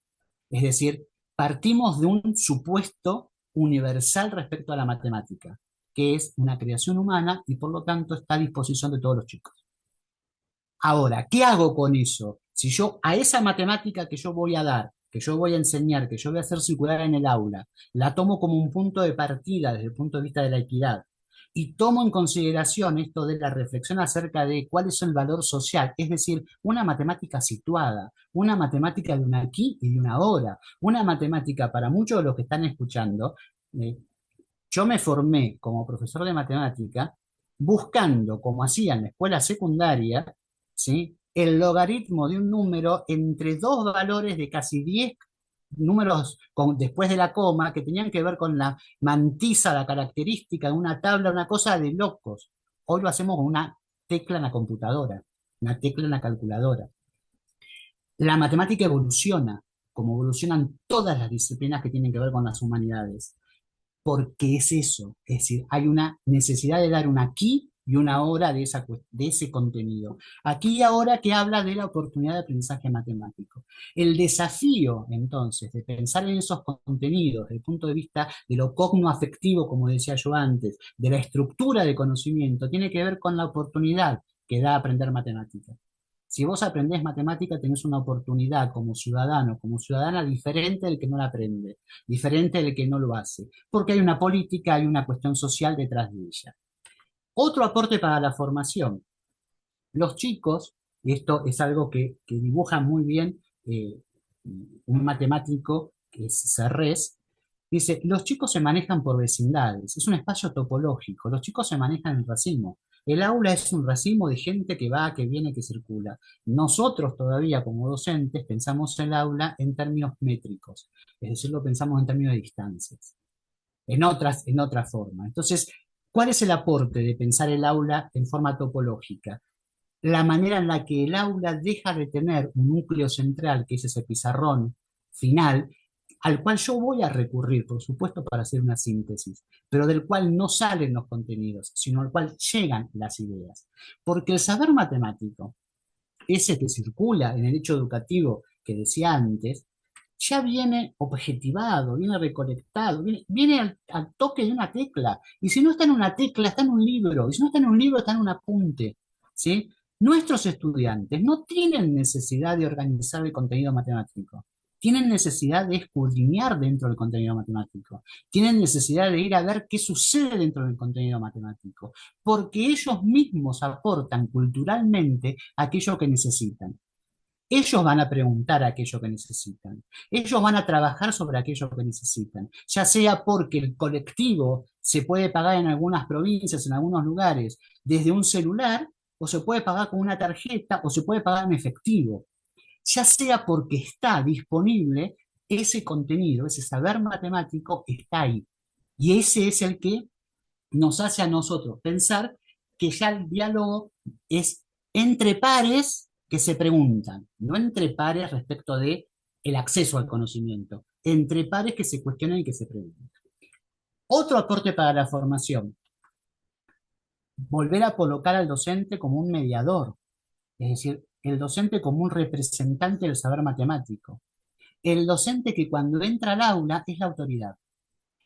[SPEAKER 2] Es decir, partimos de un supuesto universal respecto a la matemática, que es una creación humana y por lo tanto está a disposición de todos los chicos. Ahora, ¿qué hago con eso? Si yo a esa matemática que yo voy a dar, que yo voy a enseñar, que yo voy a hacer circular en el aula, la tomo como un punto de partida desde el punto de vista de la equidad, y tomo en consideración esto de la reflexión acerca de cuál es el valor social, es decir, una matemática situada, una matemática de un aquí y de una ahora, una matemática para muchos de los que están escuchando. Yo me formé como profesor de matemática buscando, como hacía en la escuela secundaria, ¿sí?, el logaritmo de un número entre dos valores de casi 10 números después de la coma que tenían que ver con la mantisa, la característica de una tabla, una cosa de locos. Hoy lo hacemos con una tecla en la computadora, una tecla en la calculadora. La matemática evoluciona, como evolucionan todas las disciplinas que tienen que ver con las humanidades, porque es eso, es decir, hay una necesidad de dar un aquí y una hora de ese contenido. Aquí y ahora que habla de la oportunidad de aprendizaje matemático. El desafío, entonces, de pensar en esos contenidos desde el punto de vista de lo cognoafectivo, como decía yo antes, de la estructura de conocimiento, tiene que ver con la oportunidad que da aprender matemáticas. Si vos aprendés matemática, tenés una oportunidad como ciudadano, como ciudadana diferente del que no la aprende, diferente del que no lo hace, porque hay una política, hay una cuestión social detrás de ella. Otro aporte para la formación. Los chicos, esto es algo que dibuja muy bien un matemático que es Serres, dice, los chicos se manejan por vecindades, es un espacio topológico, los chicos se manejan en racimo. El aula es un racimo de gente que va, que viene, que circula. Nosotros todavía como docentes pensamos el aula en términos métricos, es decir, lo pensamos en términos de distancias, en otra forma. Entonces, ¿cuál es el aporte de pensar el aula en forma topológica? La manera en la que el aula deja de tener un núcleo central, que es ese pizarrón final, al cual yo voy a recurrir, por supuesto, para hacer una síntesis, pero del cual no salen los contenidos, sino al cual llegan las ideas. Porque el saber matemático, ese que circula en el hecho educativo que decía antes, ya viene objetivado, viene recolectado, viene al toque de una tecla. Y si no está en una tecla, está en un libro. Y si no está en un libro, está en un apunte. ¿Sí? Nuestros estudiantes no tienen necesidad de organizar el contenido matemático. Tienen necesidad de escudriñar dentro del contenido matemático. Tienen necesidad de ir a ver qué sucede dentro del contenido matemático. Porque ellos mismos aportan culturalmente aquello que necesitan. Ellos van a preguntar aquello que necesitan. Ellos van a trabajar sobre aquello que necesitan. Ya sea porque el colectivo se puede pagar en algunas provincias, en algunos lugares, desde un celular, o se puede pagar con una tarjeta, o se puede pagar en efectivo. Ya sea porque está disponible ese contenido, ese saber matemático está ahí. Y ese es el que nos hace a nosotros pensar que ya el diálogo es entre pares que se preguntan, no entre pares respecto de el acceso al conocimiento, entre pares que se cuestionan y que se preguntan. Otro aporte para la formación, volver a colocar al docente como un mediador, es decir, el docente como un representante del saber matemático. El docente que cuando entra al aula es la autoridad.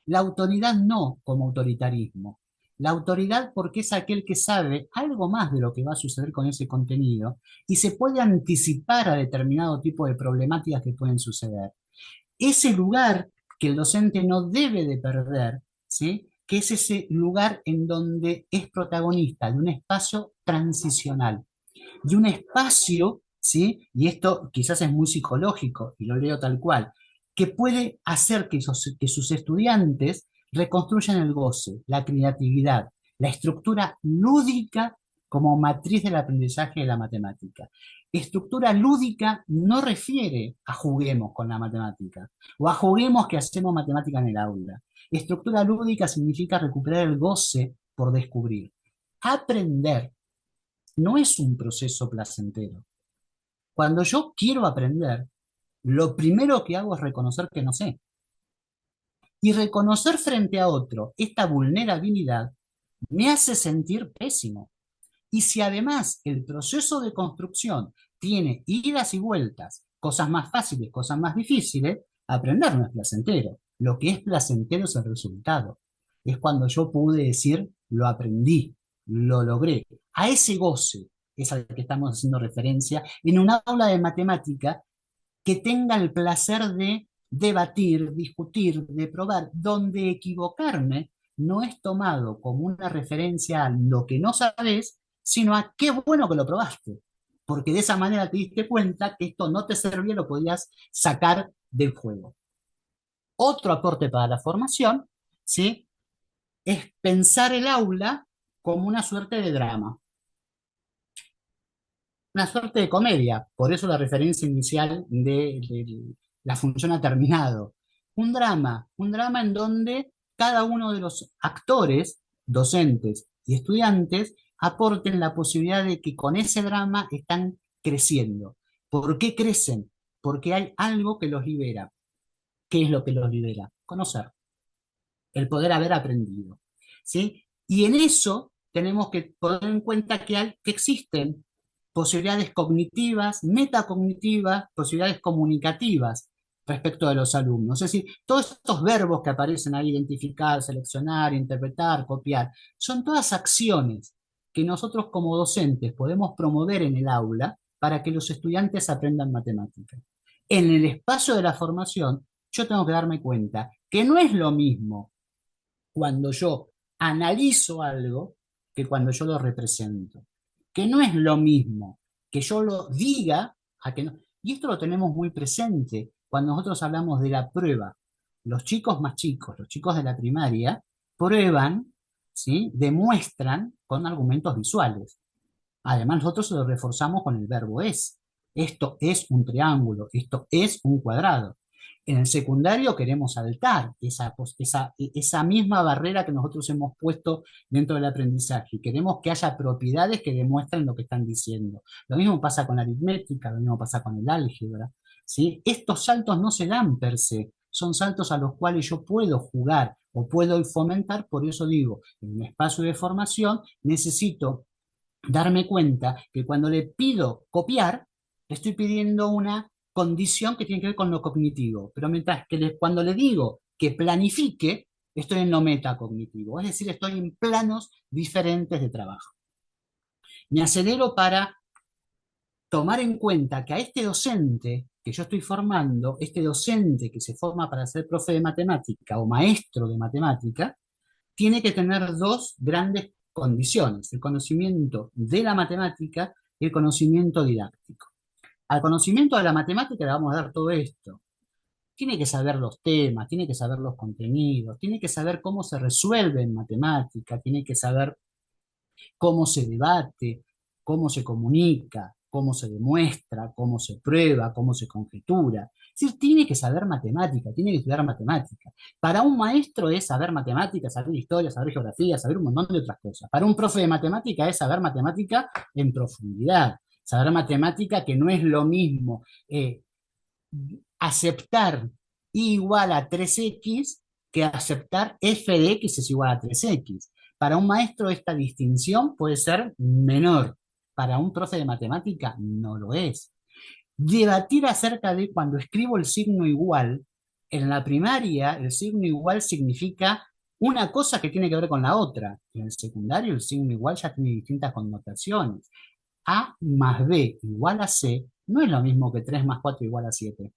[SPEAKER 2] La autoridad no como autoritarismo. La autoridad porque es aquel que sabe algo más de lo que va a suceder con ese contenido y se puede anticipar a determinado tipo de problemáticas que pueden suceder. Ese lugar que el docente no debe de perder, ¿sí? Que es ese lugar en donde es protagonista de un espacio transicional, de un espacio, ¿sí? Y esto quizás es muy psicológico, y lo leo tal cual, que puede hacer que sus estudiantes reconstruyan el goce, la creatividad, la estructura lúdica como matriz del aprendizaje de la matemática. Estructura lúdica no refiere a juguemos con la matemática o a juguemos que hacemos matemática en el aula. Estructura lúdica significa recuperar el goce por descubrir. Aprender no es un proceso placentero. Cuando yo quiero aprender, lo primero que hago es reconocer que no sé. Y reconocer frente a otro esta vulnerabilidad me hace sentir pésimo. Y si además el proceso de construcción tiene idas y vueltas, cosas más fáciles, cosas más difíciles, aprender no es placentero. Lo que es placentero es el resultado. Es cuando yo pude decir, lo aprendí, lo logré. A ese goce es al que estamos haciendo referencia en un aula de matemática que tenga el placer de debatir, discutir, de probar, donde equivocarme no es tomado como una referencia a lo que no sabes, sino a qué bueno que lo probaste, porque de esa manera te diste cuenta que esto no te servía, lo podías sacar del juego. Otro aporte para la formación, ¿sí? Es pensar el aula como una suerte de drama, una suerte de comedia, por eso la referencia inicial de la función ha terminado. Un drama en donde cada uno de los actores, docentes y estudiantes, aporten la posibilidad de que con ese drama están creciendo. ¿Por qué crecen? Porque hay algo que los libera. ¿Qué es lo que los libera? Conocer, el poder haber aprendido. ¿Sí? Y en eso tenemos que poner en cuenta que existen posibilidades cognitivas, metacognitivas, posibilidades comunicativas respecto de los alumnos. Es decir, todos estos verbos que aparecen ahí, identificar, seleccionar, interpretar, copiar, son todas acciones que nosotros como docentes podemos promover en el aula para que los estudiantes aprendan matemáticas. En el espacio de la formación, yo tengo que darme cuenta que no es lo mismo cuando yo analizo algo que cuando yo lo represento. Que no es lo mismo que yo lo diga a que no. Y esto lo tenemos muy presente cuando nosotros hablamos de la prueba. Los chicos más chicos, los chicos de la primaria, prueban, ¿sí? Demuestran con argumentos visuales. Además, nosotros lo reforzamos con el verbo es. Esto es un triángulo, esto es un cuadrado. En el secundario queremos saltar esa misma barrera que nosotros hemos puesto dentro del aprendizaje. Queremos que haya propiedades que demuestren lo que están diciendo. Lo mismo pasa con la aritmética, lo mismo pasa con el álgebra, ¿sí? Estos saltos no se dan per se, son saltos a los cuales yo puedo jugar o puedo fomentar. Por eso digo, en un espacio de formación necesito darme cuenta que cuando le pido copiar, le estoy pidiendo una condición que tiene que ver con lo cognitivo, pero mientras que cuando le digo que planifique, estoy en lo metacognitivo, es decir, estoy en planos diferentes de trabajo. Me acelero para tomar en cuenta que a este docente que yo estoy formando, este docente que se forma para ser profe de matemática o maestro de matemática, tiene que tener dos grandes condiciones: el conocimiento de la matemática y el conocimiento didáctico. Al conocimiento de la matemática le vamos a dar todo esto. Tiene que saber los temas, tiene que saber los contenidos, tiene que saber cómo se resuelve en matemática, tiene que saber cómo se debate, cómo se comunica, cómo se demuestra, cómo se prueba, cómo se conjetura. Es decir, tiene que saber matemática, tiene que estudiar matemática. Para un maestro es saber matemática, saber historia, saber geografía, saber un montón de otras cosas. Para un profe de matemática es saber matemática en profundidad. Saber matemática, que no es lo mismo aceptar y igual a 3x que aceptar f de x es igual a 3x. Para un maestro esta distinción puede ser menor, para un profe de matemática no lo es. Debatir acerca de cuando escribo el signo igual, en la primaria el signo igual significa una cosa que tiene que ver con la otra. En el secundario el signo igual ya tiene distintas connotaciones. A más B igual a C no es lo mismo que 3 más 4 igual a 7.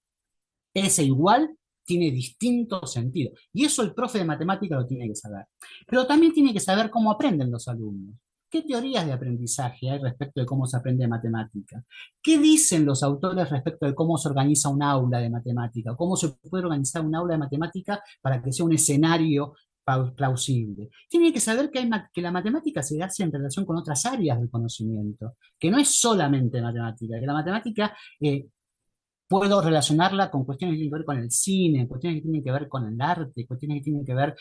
[SPEAKER 2] Ese igual tiene distinto sentido. Y eso el profe de matemática lo tiene que saber. Pero también tiene que saber cómo aprenden los alumnos. ¿Qué teorías de aprendizaje hay respecto de cómo se aprende matemática? ¿Qué dicen los autores respecto de cómo se organiza un aula de matemática? ¿Cómo se puede organizar un aula de matemática para que sea un escenario plausible? Tiene que saber que la matemática se hace en relación con otras áreas del conocimiento, que no es solamente matemática, que la matemática puedo relacionarla con cuestiones que tienen que ver con el cine, cuestiones que tienen que ver con el arte, cuestiones que tienen que ver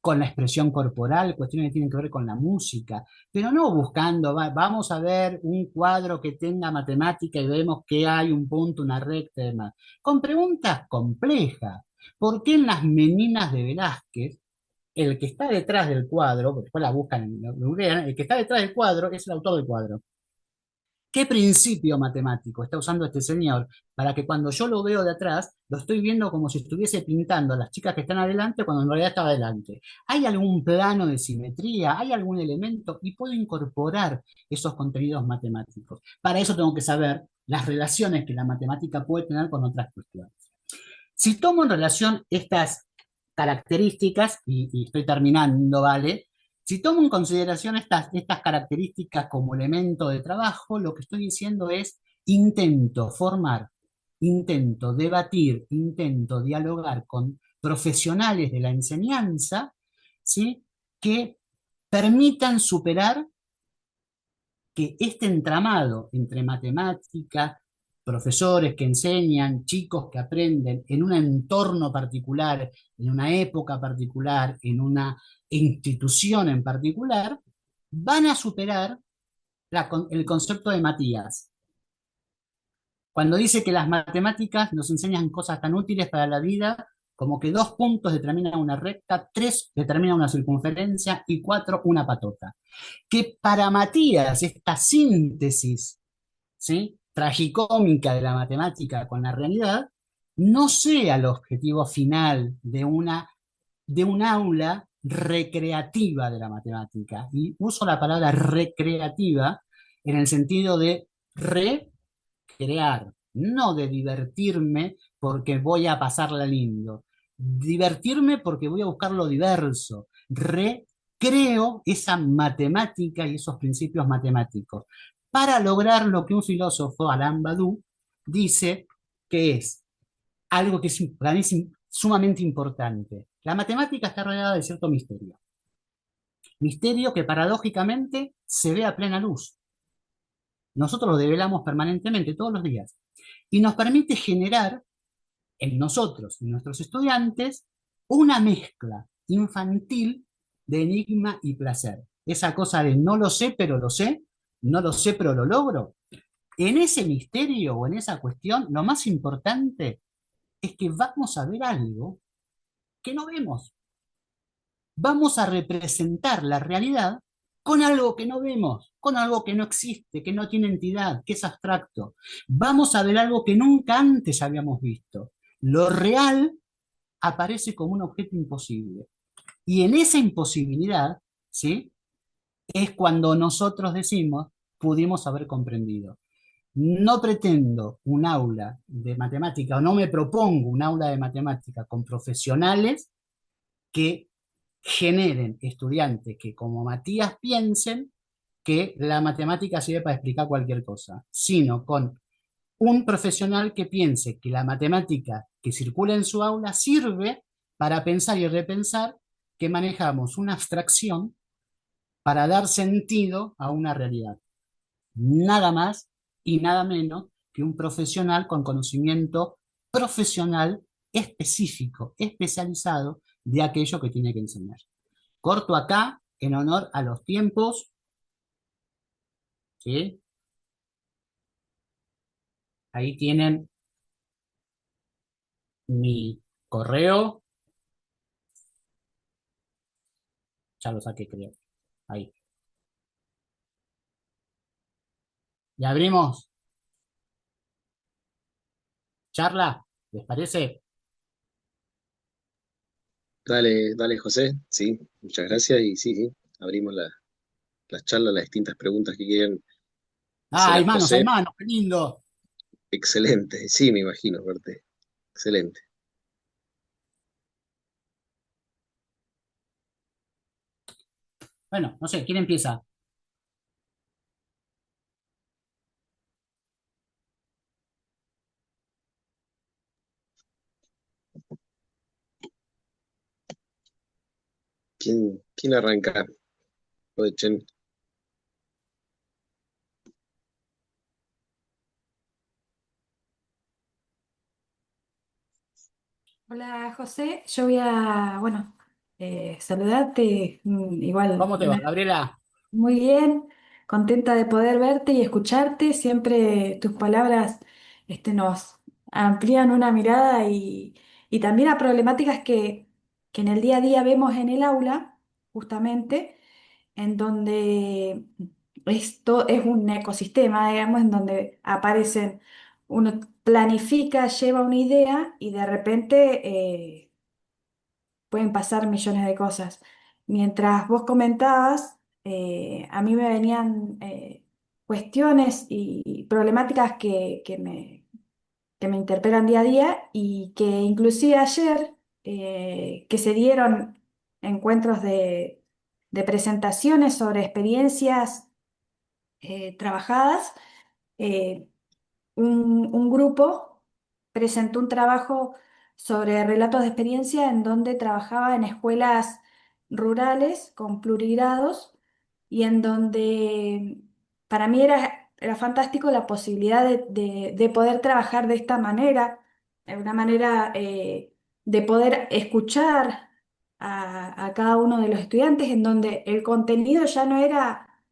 [SPEAKER 2] con la expresión corporal, cuestiones que tienen que ver con la música, pero no buscando, vamos a ver un cuadro que tenga matemática y vemos que hay un punto, una recta y demás. Con preguntas complejas. ¿Por qué en las Meninas de Velázquez, el que está detrás del cuadro, porque después la buscan el que está detrás del cuadro es el autor del cuadro? ¿Qué principio matemático está usando este señor para que cuando yo lo veo de atrás, lo estoy viendo como si estuviese pintando a las chicas que están adelante cuando en realidad estaba adelante? ¿Hay algún plano de simetría? ¿Hay algún elemento? Y puedo incorporar esos contenidos matemáticos. Para eso tengo que saber las relaciones que la matemática puede tener con otras cuestiones. Si tomo en relación estas características, y estoy terminando, ¿vale? Si tomo en consideración estas características como elemento de trabajo, lo que estoy diciendo es intento formar, intento debatir, intento dialogar con profesionales de la enseñanza, ¿sí? Que permitan superar que este entramado entre matemática, profesores que enseñan, chicos que aprenden en un entorno particular, en una época particular, en una institución en particular, van a superar el concepto de Matías. Cuando dice que las matemáticas nos enseñan cosas tan útiles para la vida Como que 2 puntos determinan una recta, 3 determinan una circunferencia y 4 una patota. Que para Matías esta síntesis, ¿sí?, tragicómica de la matemática con la realidad no sea el objetivo final de un aula recreativa de la matemática. Y uso la palabra recreativa en el sentido de recrear, no de divertirme porque voy a pasarla lindo. Divertirme porque voy a buscar lo diverso. Recreo esa matemática y esos principios matemáticos para lograr lo que un filósofo, Alain Badiou, dice que es algo que para mí es sumamente importante. La matemática está rodeada de cierto misterio. Misterio que paradójicamente se ve a plena luz. Nosotros lo develamos permanentemente, todos los días. Y nos permite generar en nosotros, en nuestros estudiantes, una mezcla infantil de enigma y placer. Esa cosa de no lo sé, pero lo sé, no lo sé, pero lo logro. En ese misterio o en esa cuestión, lo más importante es que vamos a ver algo que no vemos. Vamos a representar la realidad con algo que no vemos, con algo que no existe, que no tiene entidad, que es abstracto. Vamos a ver algo que nunca antes habíamos visto. Lo real aparece como un objeto imposible. Y en esa imposibilidad, ¿sí?, es cuando nosotros decimos, pudimos haber comprendido. No pretendo un aula de matemática, o no me propongo un aula de matemática con profesionales que generen estudiantes que, como Matías, piensen que la matemática sirve para explicar cualquier cosa, sino con un profesional que piense que la matemática que circula en su aula sirve para pensar y repensar que manejamos una abstracción para dar sentido a una realidad. Nada más y nada menos que un profesional con conocimiento profesional específico, especializado de aquello que tiene que enseñar. Corto acá en honor a los tiempos, ¿sí? Ahí tienen mi correo, ya lo saqué creo, ahí. Y abrimos charla, ¿les parece?
[SPEAKER 1] Dale, dale, José. Sí, muchas gracias. Y sí, sí, abrimos las charlas, las distintas preguntas que quieran
[SPEAKER 2] Ah,
[SPEAKER 1] hacer a
[SPEAKER 2] hay
[SPEAKER 1] José.
[SPEAKER 2] manos, qué lindo.
[SPEAKER 1] Excelente, sí, me imagino, verte. Excelente.
[SPEAKER 2] Bueno, no sé, ¿quién empieza?
[SPEAKER 1] ¿Quién arranca? Aprovechen.
[SPEAKER 3] Hola José, yo voy a, bueno, saludarte, igual,
[SPEAKER 2] ¿Cómo te va, Gabriela?
[SPEAKER 3] muy bien, contenta de poder verte y escucharte, siempre tus palabras nos amplían una mirada y también a problemáticas que en el día a día vemos en el aula, justamente, en donde esto es un ecosistema, digamos, en donde aparecen, uno planifica, lleva una idea y de repente pueden pasar millones de cosas. Mientras vos comentabas, a mí me venían cuestiones y problemáticas que me interpelan día a día y que inclusive ayer que se dieron encuentros de presentaciones sobre experiencias trabajadas, eh, un grupo presentó un trabajo sobre relatos de experiencia en donde trabajaba en escuelas rurales con plurigrados y en donde para mí era fantástico la posibilidad de poder trabajar de esta manera, de una manera de poder escuchar a cada uno de los estudiantes, en donde el contenido ya no era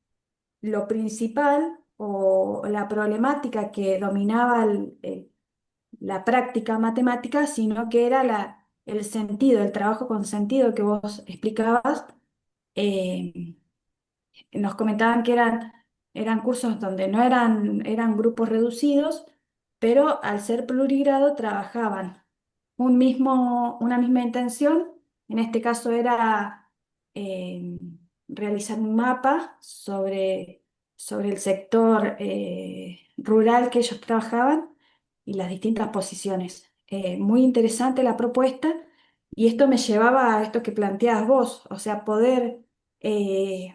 [SPEAKER 3] lo principal o la problemática que dominaba la práctica matemática, sino que era el sentido, el trabajo con sentido que vos explicabas. eh, Nos comentaban que eran cursos donde no eran grupos reducidos, pero al ser plurigrado trabajaban una misma intención. En este caso era eh, realizar un mapa sobre el sector rural que ellos trabajaban y las distintas posiciones. Muy interesante la propuesta, y esto me llevaba a esto que planteabas vos, o sea, poder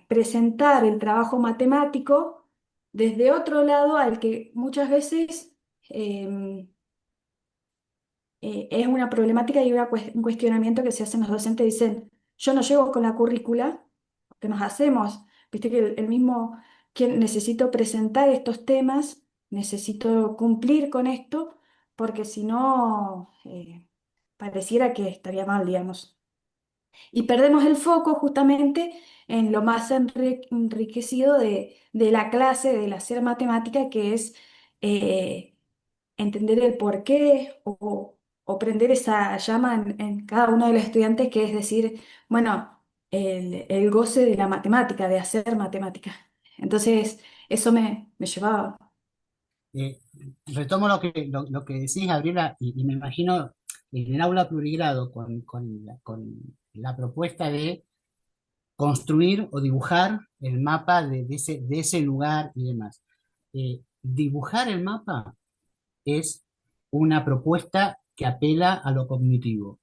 [SPEAKER 3] presentar el trabajo matemático desde otro lado al que muchas veces em, es una problemática y un cuestionamiento que se hacen los docentes. Dicen, yo no llego con la currícula, ¿qué nos hacemos? Viste que el mismo, que necesito presentar estos temas, necesito cumplir con esto, porque si no, pareciera que estaría mal, digamos. Y perdemos el foco justamente en lo más enriquecido de la clase, del hacer matemática, que es eh, entender el porqué o prender esa llama en cada uno de los estudiantes, que es decir, bueno, el goce de la matemática, de hacer matemática. Entonces, eso me llevaba.
[SPEAKER 2] Eh, Retomo lo que decís, Gabriela, y me imagino en el aula plurigrado con la propuesta de construir o dibujar el mapa de ese lugar y demás. Dibujar el mapa es una propuesta que apela a lo cognitivo.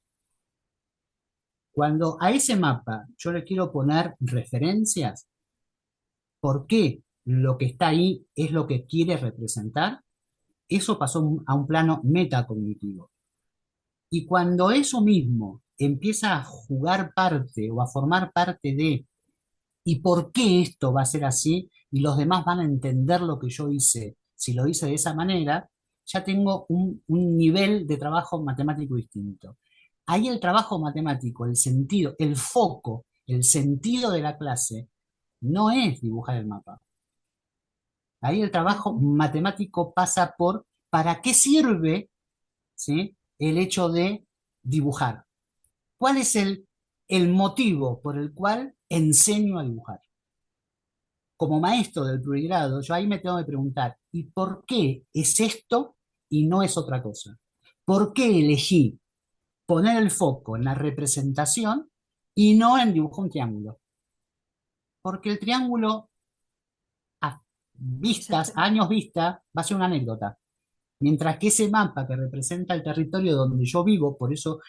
[SPEAKER 2] Cuando a ese mapa yo le quiero poner referencias, ¿por qué lo que está ahí es lo que quiere representar? Eso pasó a un plano metacognitivo. Y cuando eso mismo empieza a jugar parte o a formar parte de ¿y por qué esto va a ser así? Y los demás van a entender lo que yo hice. Si lo hice de esa manera, ya tengo un nivel de trabajo matemático distinto. Ahí el trabajo matemático, el sentido, el foco, el sentido de la clase, no es dibujar el mapa. Ahí el trabajo matemático pasa por ¿para qué sirve, ¿sí?, el hecho de dibujar? ¿Cuál es el motivo por el cual enseño a dibujar? Como maestro del plurigrado, yo ahí me tengo que preguntar, ¿y por qué es esto y no es otra cosa? ¿Por qué elegí poner el foco en la representación y no en dibujar un triángulo? Porque el triángulo a vistas, a
[SPEAKER 3] Exactamente.
[SPEAKER 2] años vista, va a ser una anécdota. Mientras que ese mapa que representa el territorio donde yo vivo, por eso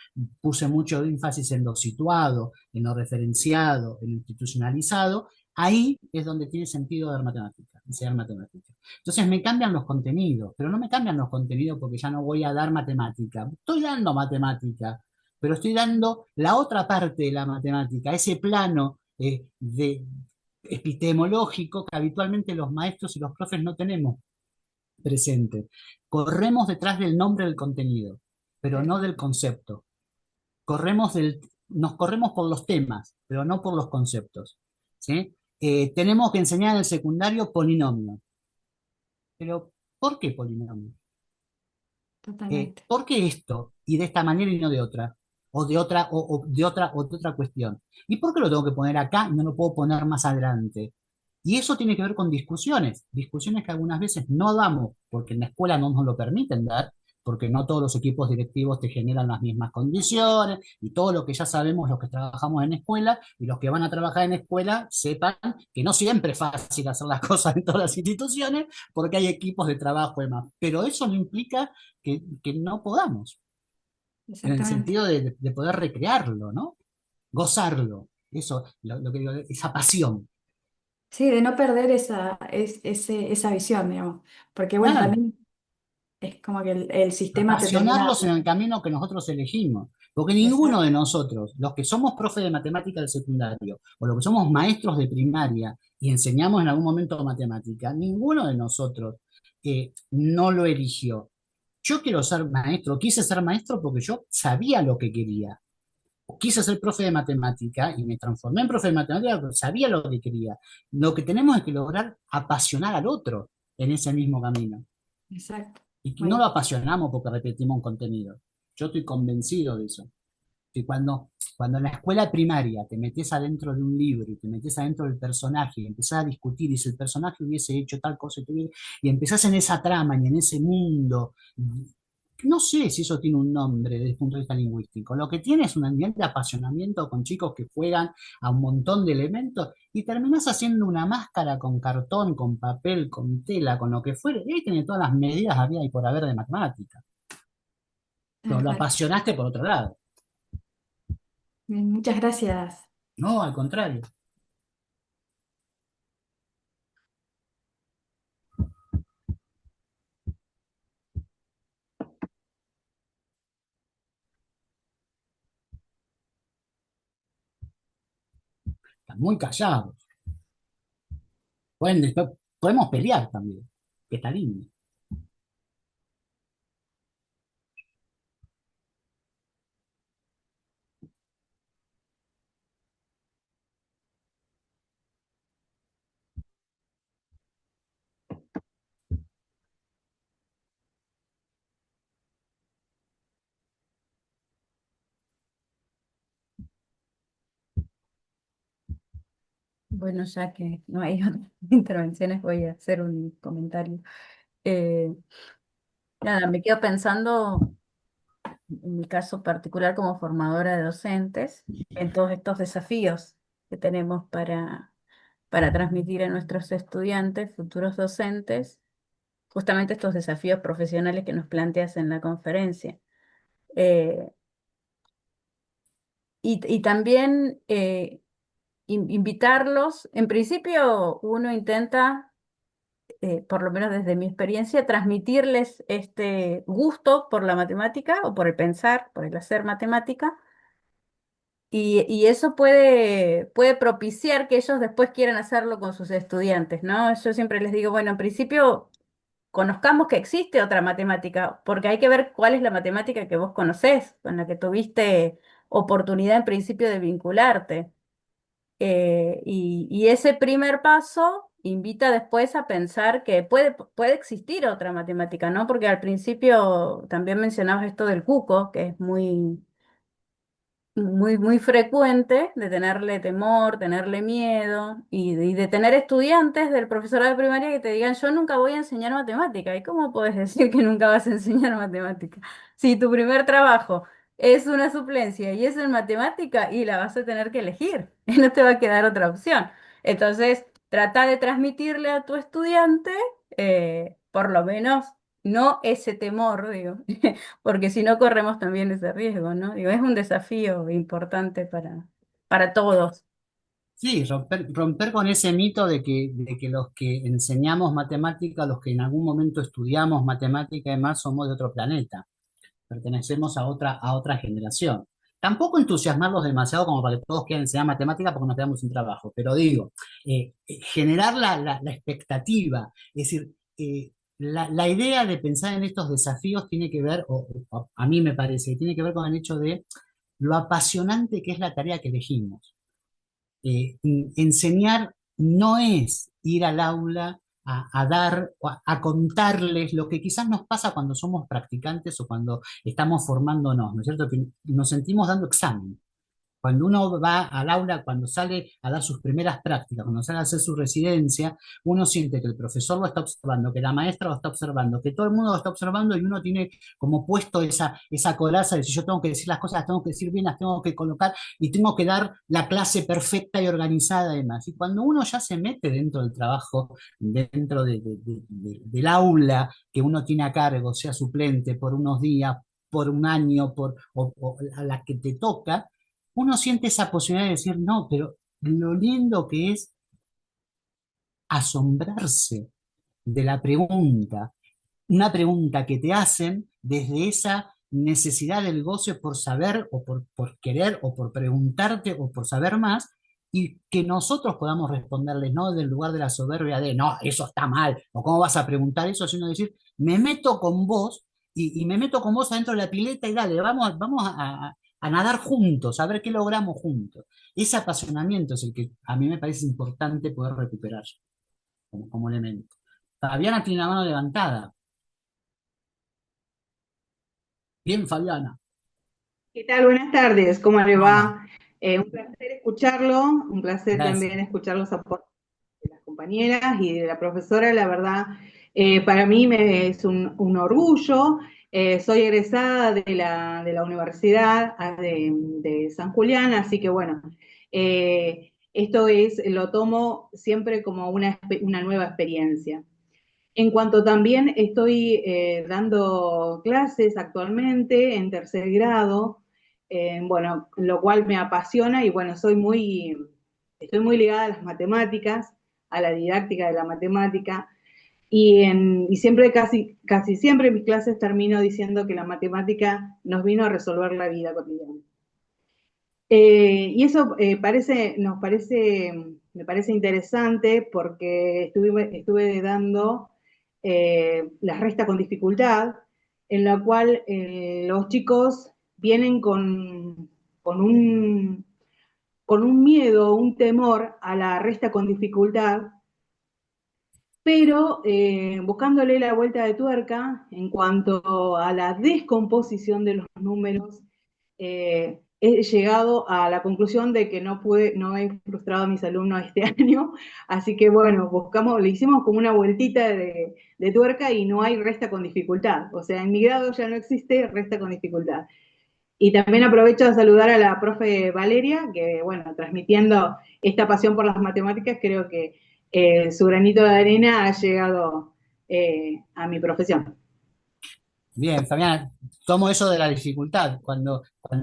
[SPEAKER 2] puse mucho énfasis en lo situado, en lo referenciado, en lo institucionalizado, ahí es donde tiene sentido dar matemática, enseñar matemática. Entonces me cambian los contenidos, pero no me cambian los contenidos porque ya no voy a dar matemática. Estoy dando matemática, pero estoy dando la otra parte de la matemática, ese plano epistemológico que habitualmente los maestros y los profes no tenemos presente. Corremos detrás del nombre del contenido, pero no del concepto. Nos corremos por los temas, pero no por los conceptos. ¿Sí? Tenemos que enseñar en el secundario polinomio. Pero, ¿por qué polinomio?
[SPEAKER 3] Totalmente.
[SPEAKER 2] ¿Por qué esto y de esta manera y no de otra? O de otra, o de otra cuestión. ¿Y por qué lo tengo que poner acá y no lo puedo poner más adelante? Y eso tiene que ver con discusiones, discusiones que algunas veces no damos porque en la escuela no nos lo permiten dar, porque no todos los equipos directivos te generan las mismas condiciones y todo lo que ya sabemos los que trabajamos en escuela y los que van a trabajar en escuela sepan que no siempre es fácil hacer las cosas en todas las instituciones porque hay equipos de trabajo y demás. Pero eso no implica que no podamos, en el
[SPEAKER 3] Exactamente.
[SPEAKER 2] sentido de poder recrearlo, ¿no? Gozarlo, eso, lo que digo, esa pasión.
[SPEAKER 3] Sí, de no perder esa visión, digamos. Porque bueno,
[SPEAKER 2] Claro,
[SPEAKER 3] también es como que el sistema te termina.
[SPEAKER 2] apasionarlos en el camino que nosotros elegimos. Porque ninguno
[SPEAKER 3] Exacto.
[SPEAKER 2] de nosotros, los que somos profes de matemática del secundario, o los que somos maestros de primaria y enseñamos en algún momento matemática, ninguno de nosotros no lo eligió. Yo quiero ser maestro, quise ser maestro porque yo sabía lo que quería. Quise ser profe de matemática y me transformé en profe de matemática porque sabía lo que quería. Lo que tenemos es que lograr apasionar al otro en ese mismo camino.
[SPEAKER 3] Exacto.
[SPEAKER 2] Y que no lo
[SPEAKER 3] Bueno,
[SPEAKER 2] apasionamos porque repetimos un contenido. Yo estoy convencido de eso. Que cuando en la escuela primaria te metes adentro de un libro y te metes adentro del personaje y empezás a discutir y si el personaje hubiese hecho tal cosa y empezás en esa trama y en ese mundo, no sé si eso tiene un nombre desde el punto de vista lingüístico. Lo que tiene es un nivel de apasionamiento con chicos que juegan a un montón de elementos y terminás haciendo una máscara con cartón, con papel, con tela, con lo que fuere. Y ahí tenés todas las medidas había y por haber de matemática.
[SPEAKER 3] Tal
[SPEAKER 2] Lo
[SPEAKER 3] cual.
[SPEAKER 2] apasionaste por otro lado.
[SPEAKER 3] Bien, muchas gracias.
[SPEAKER 2] No, al contrario. Están muy callados. Después podemos pelear también, que está lindo.
[SPEAKER 4] Bueno, ya que no hay otras intervenciones, voy a hacer un comentario. Eh, Nada, me quedo pensando en mi caso particular como formadora de docentes, en todos estos desafíos que tenemos para transmitir a nuestros estudiantes, futuros docentes, justamente estos desafíos profesionales que nos planteas en la conferencia. Eh, y también invitarlos, en principio uno intenta por lo menos desde mi experiencia, transmitirles este gusto por la matemática o por el pensar, por el hacer matemática, y eso puede propiciar que ellos después quieran hacerlo con sus estudiantes, ¿no? Yo siempre les digo, bueno, en principio conozcamos que existe otra matemática, porque hay que ver cuál es la matemática que vos conocés, con la que tuviste oportunidad en principio de vincularte. Y ese primer paso invita después a pensar que puede existir otra matemática, ¿no? Porque al principio también mencionabas esto del cuco, que es muy frecuente de tenerle temor, tenerle miedo y de tener estudiantes del profesorado de primaria que te digan, yo nunca voy a enseñar matemática. ¿Y cómo puedes decir que nunca vas a enseñar matemática? Si tu primer trabajo es una suplencia y es en matemática y la vas a tener que elegir, y no te va a quedar otra opción. Entonces, trata de transmitirle a tu estudiante, por lo menos, no ese temor, digo, porque si no corremos también ese riesgo, ¿no? Digo, es un desafío importante para todos.
[SPEAKER 2] Sí, romper con ese mito de que los que enseñamos matemática, los que en algún momento estudiamos matemática y demás, somos de otro planeta, pertenecemos a otra generación. Tampoco entusiasmarlos demasiado como para que todos quieran enseñar matemática porque nos quedamos sin trabajo, pero digo, generar la expectativa, es decir, la idea de pensar en estos desafíos tiene que ver, o a mí me parece, tiene que ver con el hecho de lo apasionante que es la tarea que elegimos. Enseñar no es ir al aula a dar, a contarles lo que quizás nos pasa cuando somos practicantes o cuando estamos formándonos, ¿no es cierto? Que nos sentimos dando examen. Cuando uno va al aula, cuando sale a dar sus primeras prácticas, cuando sale a hacer su residencia, uno siente que el profesor lo está observando, que la maestra lo está observando, que todo el mundo lo está observando y uno tiene como puesto esa coraza de si yo tengo que decir las cosas, las tengo que decir bien, las tengo que colocar y tengo que dar la clase perfecta y organizada además. Y cuando uno ya se mete dentro del trabajo, dentro del aula que uno tiene a cargo, sea suplente por unos días, por un año, o a la que te toca, uno siente esa posibilidad de decir, no, pero lo lindo que es asombrarse de la pregunta, una pregunta que te hacen desde esa necesidad del goce por saber o por querer o por preguntarte o por saber más y que nosotros podamos responderles, no del lugar de la soberbia de, no, eso está mal, o cómo vas a preguntar eso, sino decir, me meto con vos y me meto con vos adentro de la pileta y dale, vamos a nadar juntos, a ver qué logramos juntos. Ese apasionamiento es el que a mí me parece importante poder recuperar como elemento. Fabiana tiene la mano levantada. Bien, Fabiana.
[SPEAKER 5] ¿Qué tal? Buenas tardes, ¿cómo le
[SPEAKER 2] ¿Cómo anda?
[SPEAKER 5] va? Un placer escucharlo, un placer
[SPEAKER 2] Gracias.
[SPEAKER 5] también escuchar los aportes de las compañeras y de la profesora, la verdad, para mí es un orgullo. Soy egresada de la Universidad de San Julián, así que bueno, lo tomo siempre como una nueva experiencia. En cuanto también estoy dando clases actualmente en tercer grado, bueno, lo cual me apasiona y bueno, estoy muy ligada a las matemáticas, a la didáctica de la matemática y siempre, casi siempre en mis clases termino diciendo que la matemática nos vino a resolver la vida cotidiana. Y eso me parece interesante porque estuve dando la resta con dificultad, en la cual los chicos vienen con un miedo, un temor a la resta con dificultad, pero buscándole la vuelta de tuerca en cuanto a la descomposición de los números, he llegado a la conclusión de que no he frustrado a mis alumnos este año, así que bueno, le hicimos como una vueltita de tuerca y no hay resta con dificultad, o sea, en mi grado ya no existe resta con dificultad. Y también aprovecho de saludar a la profe Valeria, que bueno, transmitiendo esta pasión por las matemáticas, creo que su granito de arena ha llegado a mi profesión.
[SPEAKER 2] Bien, Fabián, tomo eso de la dificultad. Cuando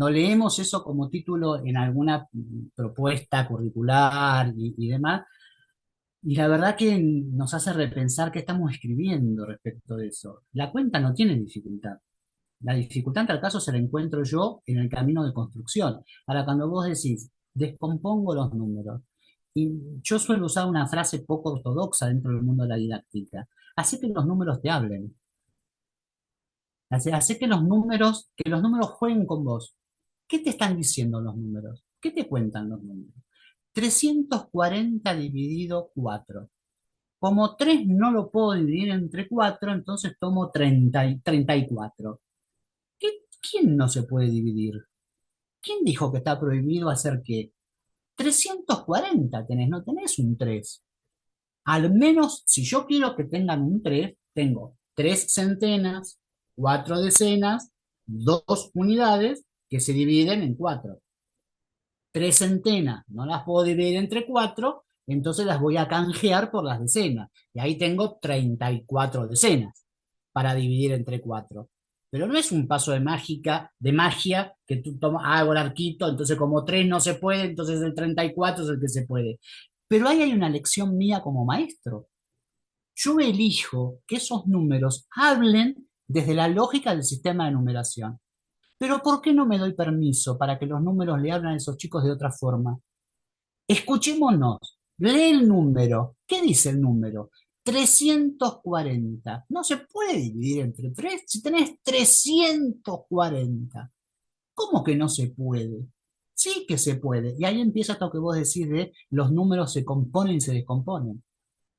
[SPEAKER 2] leemos eso como título en alguna propuesta curricular y demás, y la verdad que nos hace repensar qué estamos escribiendo respecto de eso. La cuenta no tiene dificultad. La dificultad en tal caso se la encuentro yo en el camino de construcción. Ahora, cuando vos decís, descompongo los números, y yo suelo usar una frase poco ortodoxa dentro del mundo de la didáctica, hace que los números te hablen, hace que los números jueguen con vos. ¿Qué te están diciendo los números? ¿Qué te cuentan los números? 340 dividido 4. Como 3 no lo puedo dividir entre 4, entonces tomo 34. ¿Quién no se puede dividir? ¿Quién dijo que está prohibido hacer qué? 340 tenés, no tenés un 3. Al menos, si yo quiero que tengan un 3, tengo 3 centenas, 4 decenas, 2 unidades que se dividen en 4. 3 centenas no las puedo dividir entre 4, entonces las voy a canjear por las decenas. Y ahí tengo 34 decenas para dividir entre 4. Pero no es un paso de magia, que tú tomas, hago el arquito, entonces como 3 no se puede, entonces el 34 es el que se puede. Pero ahí hay una lección mía como maestro. Yo elijo que esos números hablen desde la lógica del sistema de numeración. Pero ¿por qué no me doy permiso para que los números le hablen a esos chicos de otra forma? Escuchémonos. Lee el número. ¿Qué dice el número? 340. No se puede dividir entre 3 si tenés 340. ¿Cómo que no se puede? Sí que se puede. Y ahí empieza esto que vos decís de los números se componen y se descomponen.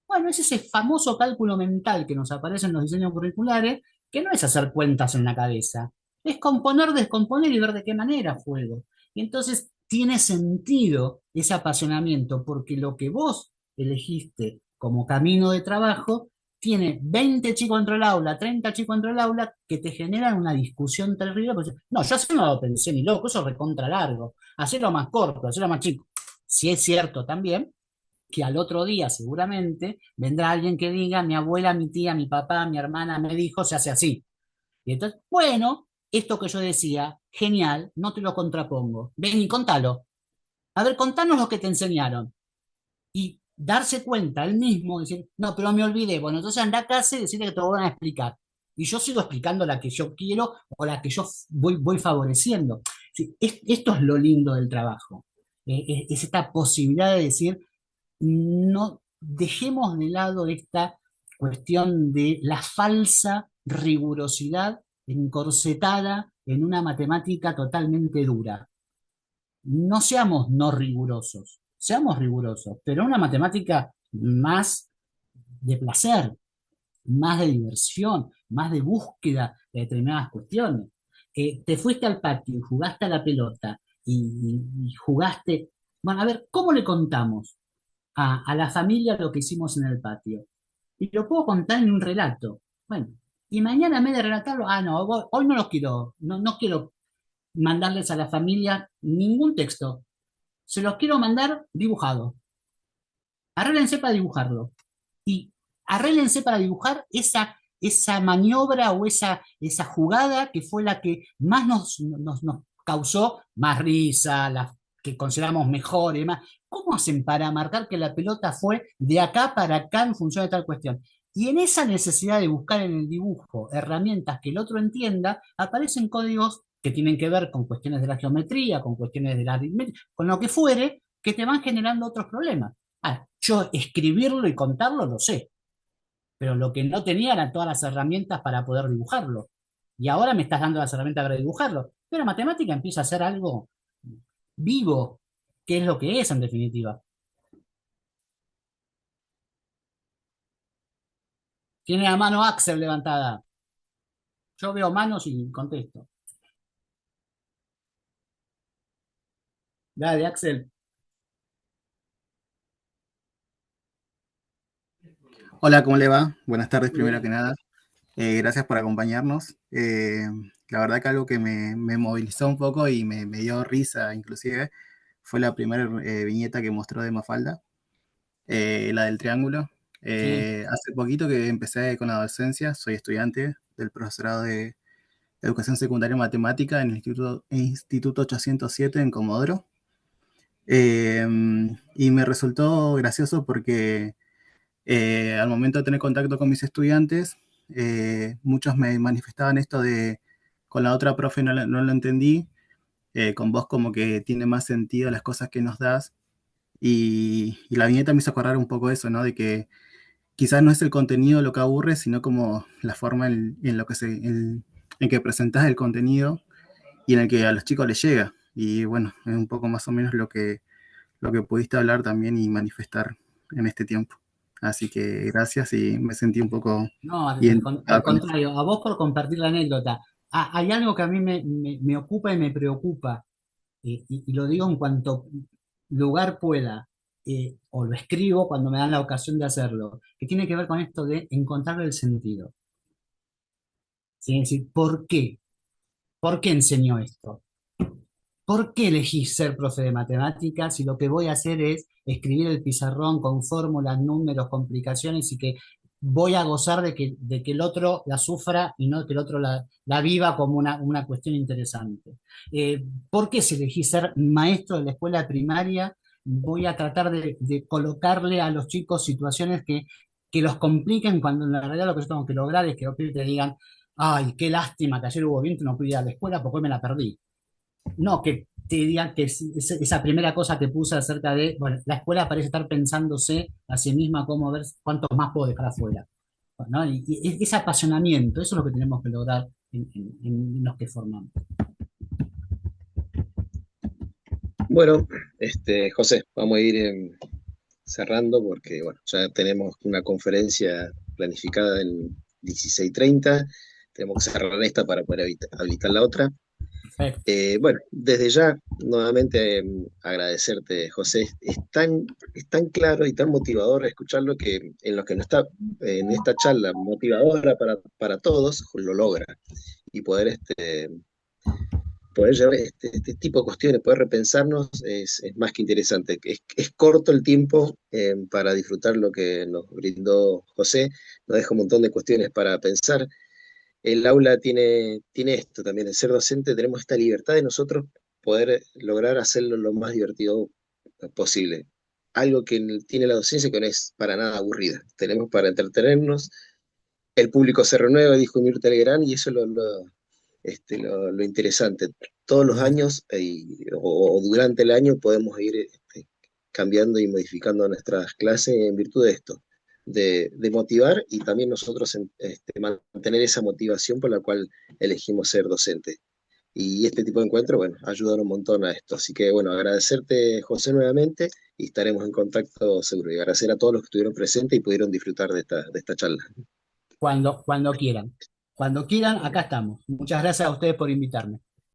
[SPEAKER 2] Bueno, es ese famoso cálculo mental que nos aparece en los diseños curriculares, que no es hacer cuentas en la cabeza, es componer, descomponer y ver de qué manera juego. Y entonces tiene sentido ese apasionamiento, porque lo que vos elegiste como camino de trabajo tiene 20 chicos dentro del aula, 30 chicos dentro del aula, que te generan una discusión terrible. Porque, no, yo así no lo pensé ni loco, eso es recontra largo, hacerlo más corto, hacerlo más chico. Si es cierto también que al otro día seguramente vendrá alguien que diga, mi abuela, mi tía, mi papá, mi hermana me dijo, se hace así. Y entonces, bueno, esto que yo decía, genial, no te lo contrapongo. Ven y contalo. A ver, contanos lo que te enseñaron. Y darse cuenta él mismo, decir, no, pero me olvidé. Bueno, entonces anda a casa y decirle que te lo van a explicar. Y yo sigo explicando la que yo quiero o la que yo voy favoreciendo. Sí, esto es lo lindo del trabajo. Es esta posibilidad de decir, no dejemos de lado esta cuestión de la falsa rigurosidad encorsetada en una matemática totalmente dura. No seamos no rigurosos, seamos rigurosos, pero una matemática más de placer, más de diversión, más de búsqueda de determinadas cuestiones. te fuiste al patio y jugaste a la pelota y jugaste. Bueno, a ver, ¿cómo le contamos a la familia lo que hicimos en el patio? Y lo puedo contar en un relato. Bueno, y mañana en vez de relatarlo, no, hoy no lo quiero, no quiero mandarles a la familia ningún texto. Se los quiero mandar dibujado. Arréglense para dibujarlo. Y arréglense para dibujar esa maniobra o esa jugada que fue la que más nos causó más risa, la que consideramos mejor y demás. ¿Cómo hacen para marcar que la pelota fue de acá para acá en función de tal cuestión? Y en esa necesidad de buscar en el dibujo herramientas que el otro entienda, aparecen códigos que tienen que ver con cuestiones de la geometría, con cuestiones de la aritmética, con lo que fuere, que te van generando otros problemas. Yo escribirlo y contarlo lo sé, pero lo que no tenía eran todas las herramientas para poder dibujarlo. Y ahora me estás dando las herramientas para dibujarlo. Pero la matemática empieza a ser algo vivo, que es lo que es en definitiva. Tiene la mano Axel levantada. Yo veo manos y contesto. Dale, Axel.
[SPEAKER 6] Hola, ¿cómo le va? Buenas tardes,
[SPEAKER 2] Muy
[SPEAKER 6] primero que
[SPEAKER 2] bien.
[SPEAKER 6] nada. Gracias por acompañarnos. La verdad que algo que me movilizó un poco y me dio risa, inclusive, fue la primera viñeta que mostró de Mafalda, la del triángulo.
[SPEAKER 2] Sí.
[SPEAKER 6] Hace poquito que empecé con la docencia, soy estudiante del profesorado de Educación Secundaria y Matemática en el Instituto 807 en Comodoro. Eh, y me resultó gracioso porque al momento de tener contacto con mis estudiantes, muchos me manifestaban esto de, con la otra profe no lo entendí, con vos como que tiene más sentido las cosas que nos das. Y la viñeta me hizo acordar un poco eso, ¿no? De que quizás no es el contenido lo que aburre, sino como la forma en lo que en que presentás el contenido y en el que a los chicos les llega. Y bueno, es un poco más o menos lo que pudiste hablar también y manifestar en este tiempo. Así que gracias y me sentí un poco
[SPEAKER 2] No,
[SPEAKER 6] identificado
[SPEAKER 2] al
[SPEAKER 6] con eso.
[SPEAKER 2] contrario, a vos por compartir la anécdota. Hay algo que a mí me ocupa y me preocupa, y lo digo en cuanto lugar pueda, o lo escribo cuando me dan la ocasión de hacerlo, que tiene que ver con esto de encontrarle el sentido. ¿Sí? Es decir, ¿por qué? ¿Por qué enseño esto? ¿Por qué elegí ser profe de matemáticas si lo que voy a hacer es escribir el pizarrón con fórmulas, números, complicaciones y que voy a gozar de que el otro la sufra y no que el otro la viva como una cuestión interesante? ¿Por qué si elegí ser maestro de la escuela primaria? Voy a tratar de colocarle a los chicos situaciones que los compliquen cuando en la realidad lo que yo tengo que lograr es que los pibes te digan, ay, qué lástima que ayer hubo viento y no pude ir a la escuela porque hoy me la perdí. No, que te digan que esa primera cosa que puse acerca de, bueno, la escuela parece estar pensándose a sí misma cómo ver cuántos más puedo dejar afuera, ¿no? Y ese apasionamiento, eso es lo que tenemos que lograr en los que formamos.
[SPEAKER 1] Bueno, José, vamos a ir cerrando porque bueno, ya tenemos una conferencia planificada en 16:30. Tenemos que cerrar esta para poder habilitar la otra.
[SPEAKER 2] Perfecto.
[SPEAKER 1] Bueno, desde ya, nuevamente agradecerte, José. Es tan claro y tan motivador escucharlo que en lo que no está en esta charla motivadora para todos, lo logra. Y poder llevar este tipo de cuestiones, poder repensarnos, es más que interesante. Es corto el tiempo para disfrutar lo que nos brindó José, nos deja un montón de cuestiones para pensar. El aula tiene esto también, el ser docente, tenemos esta libertad de nosotros poder lograr hacerlo lo más divertido posible. Algo que tiene la docencia que no es para nada aburrida. Tenemos para entretenernos, el público se renueva, dijo Mirta Legrand, y eso es lo interesante. Todos los años o durante el año podemos ir cambiando y modificando nuestras clases en virtud de esto, de motivar y también nosotros mantener esa motivación por la cual elegimos ser docentes. Y este tipo de encuentros, bueno, ayudan un montón a esto. Así que, bueno, agradecerte, José, nuevamente y estaremos en contacto seguro. Y agradecer a todos los que estuvieron presentes y pudieron disfrutar de esta charla.
[SPEAKER 2] Cuando quieran. Cuando quieran, acá estamos. Muchas gracias a ustedes por invitarme.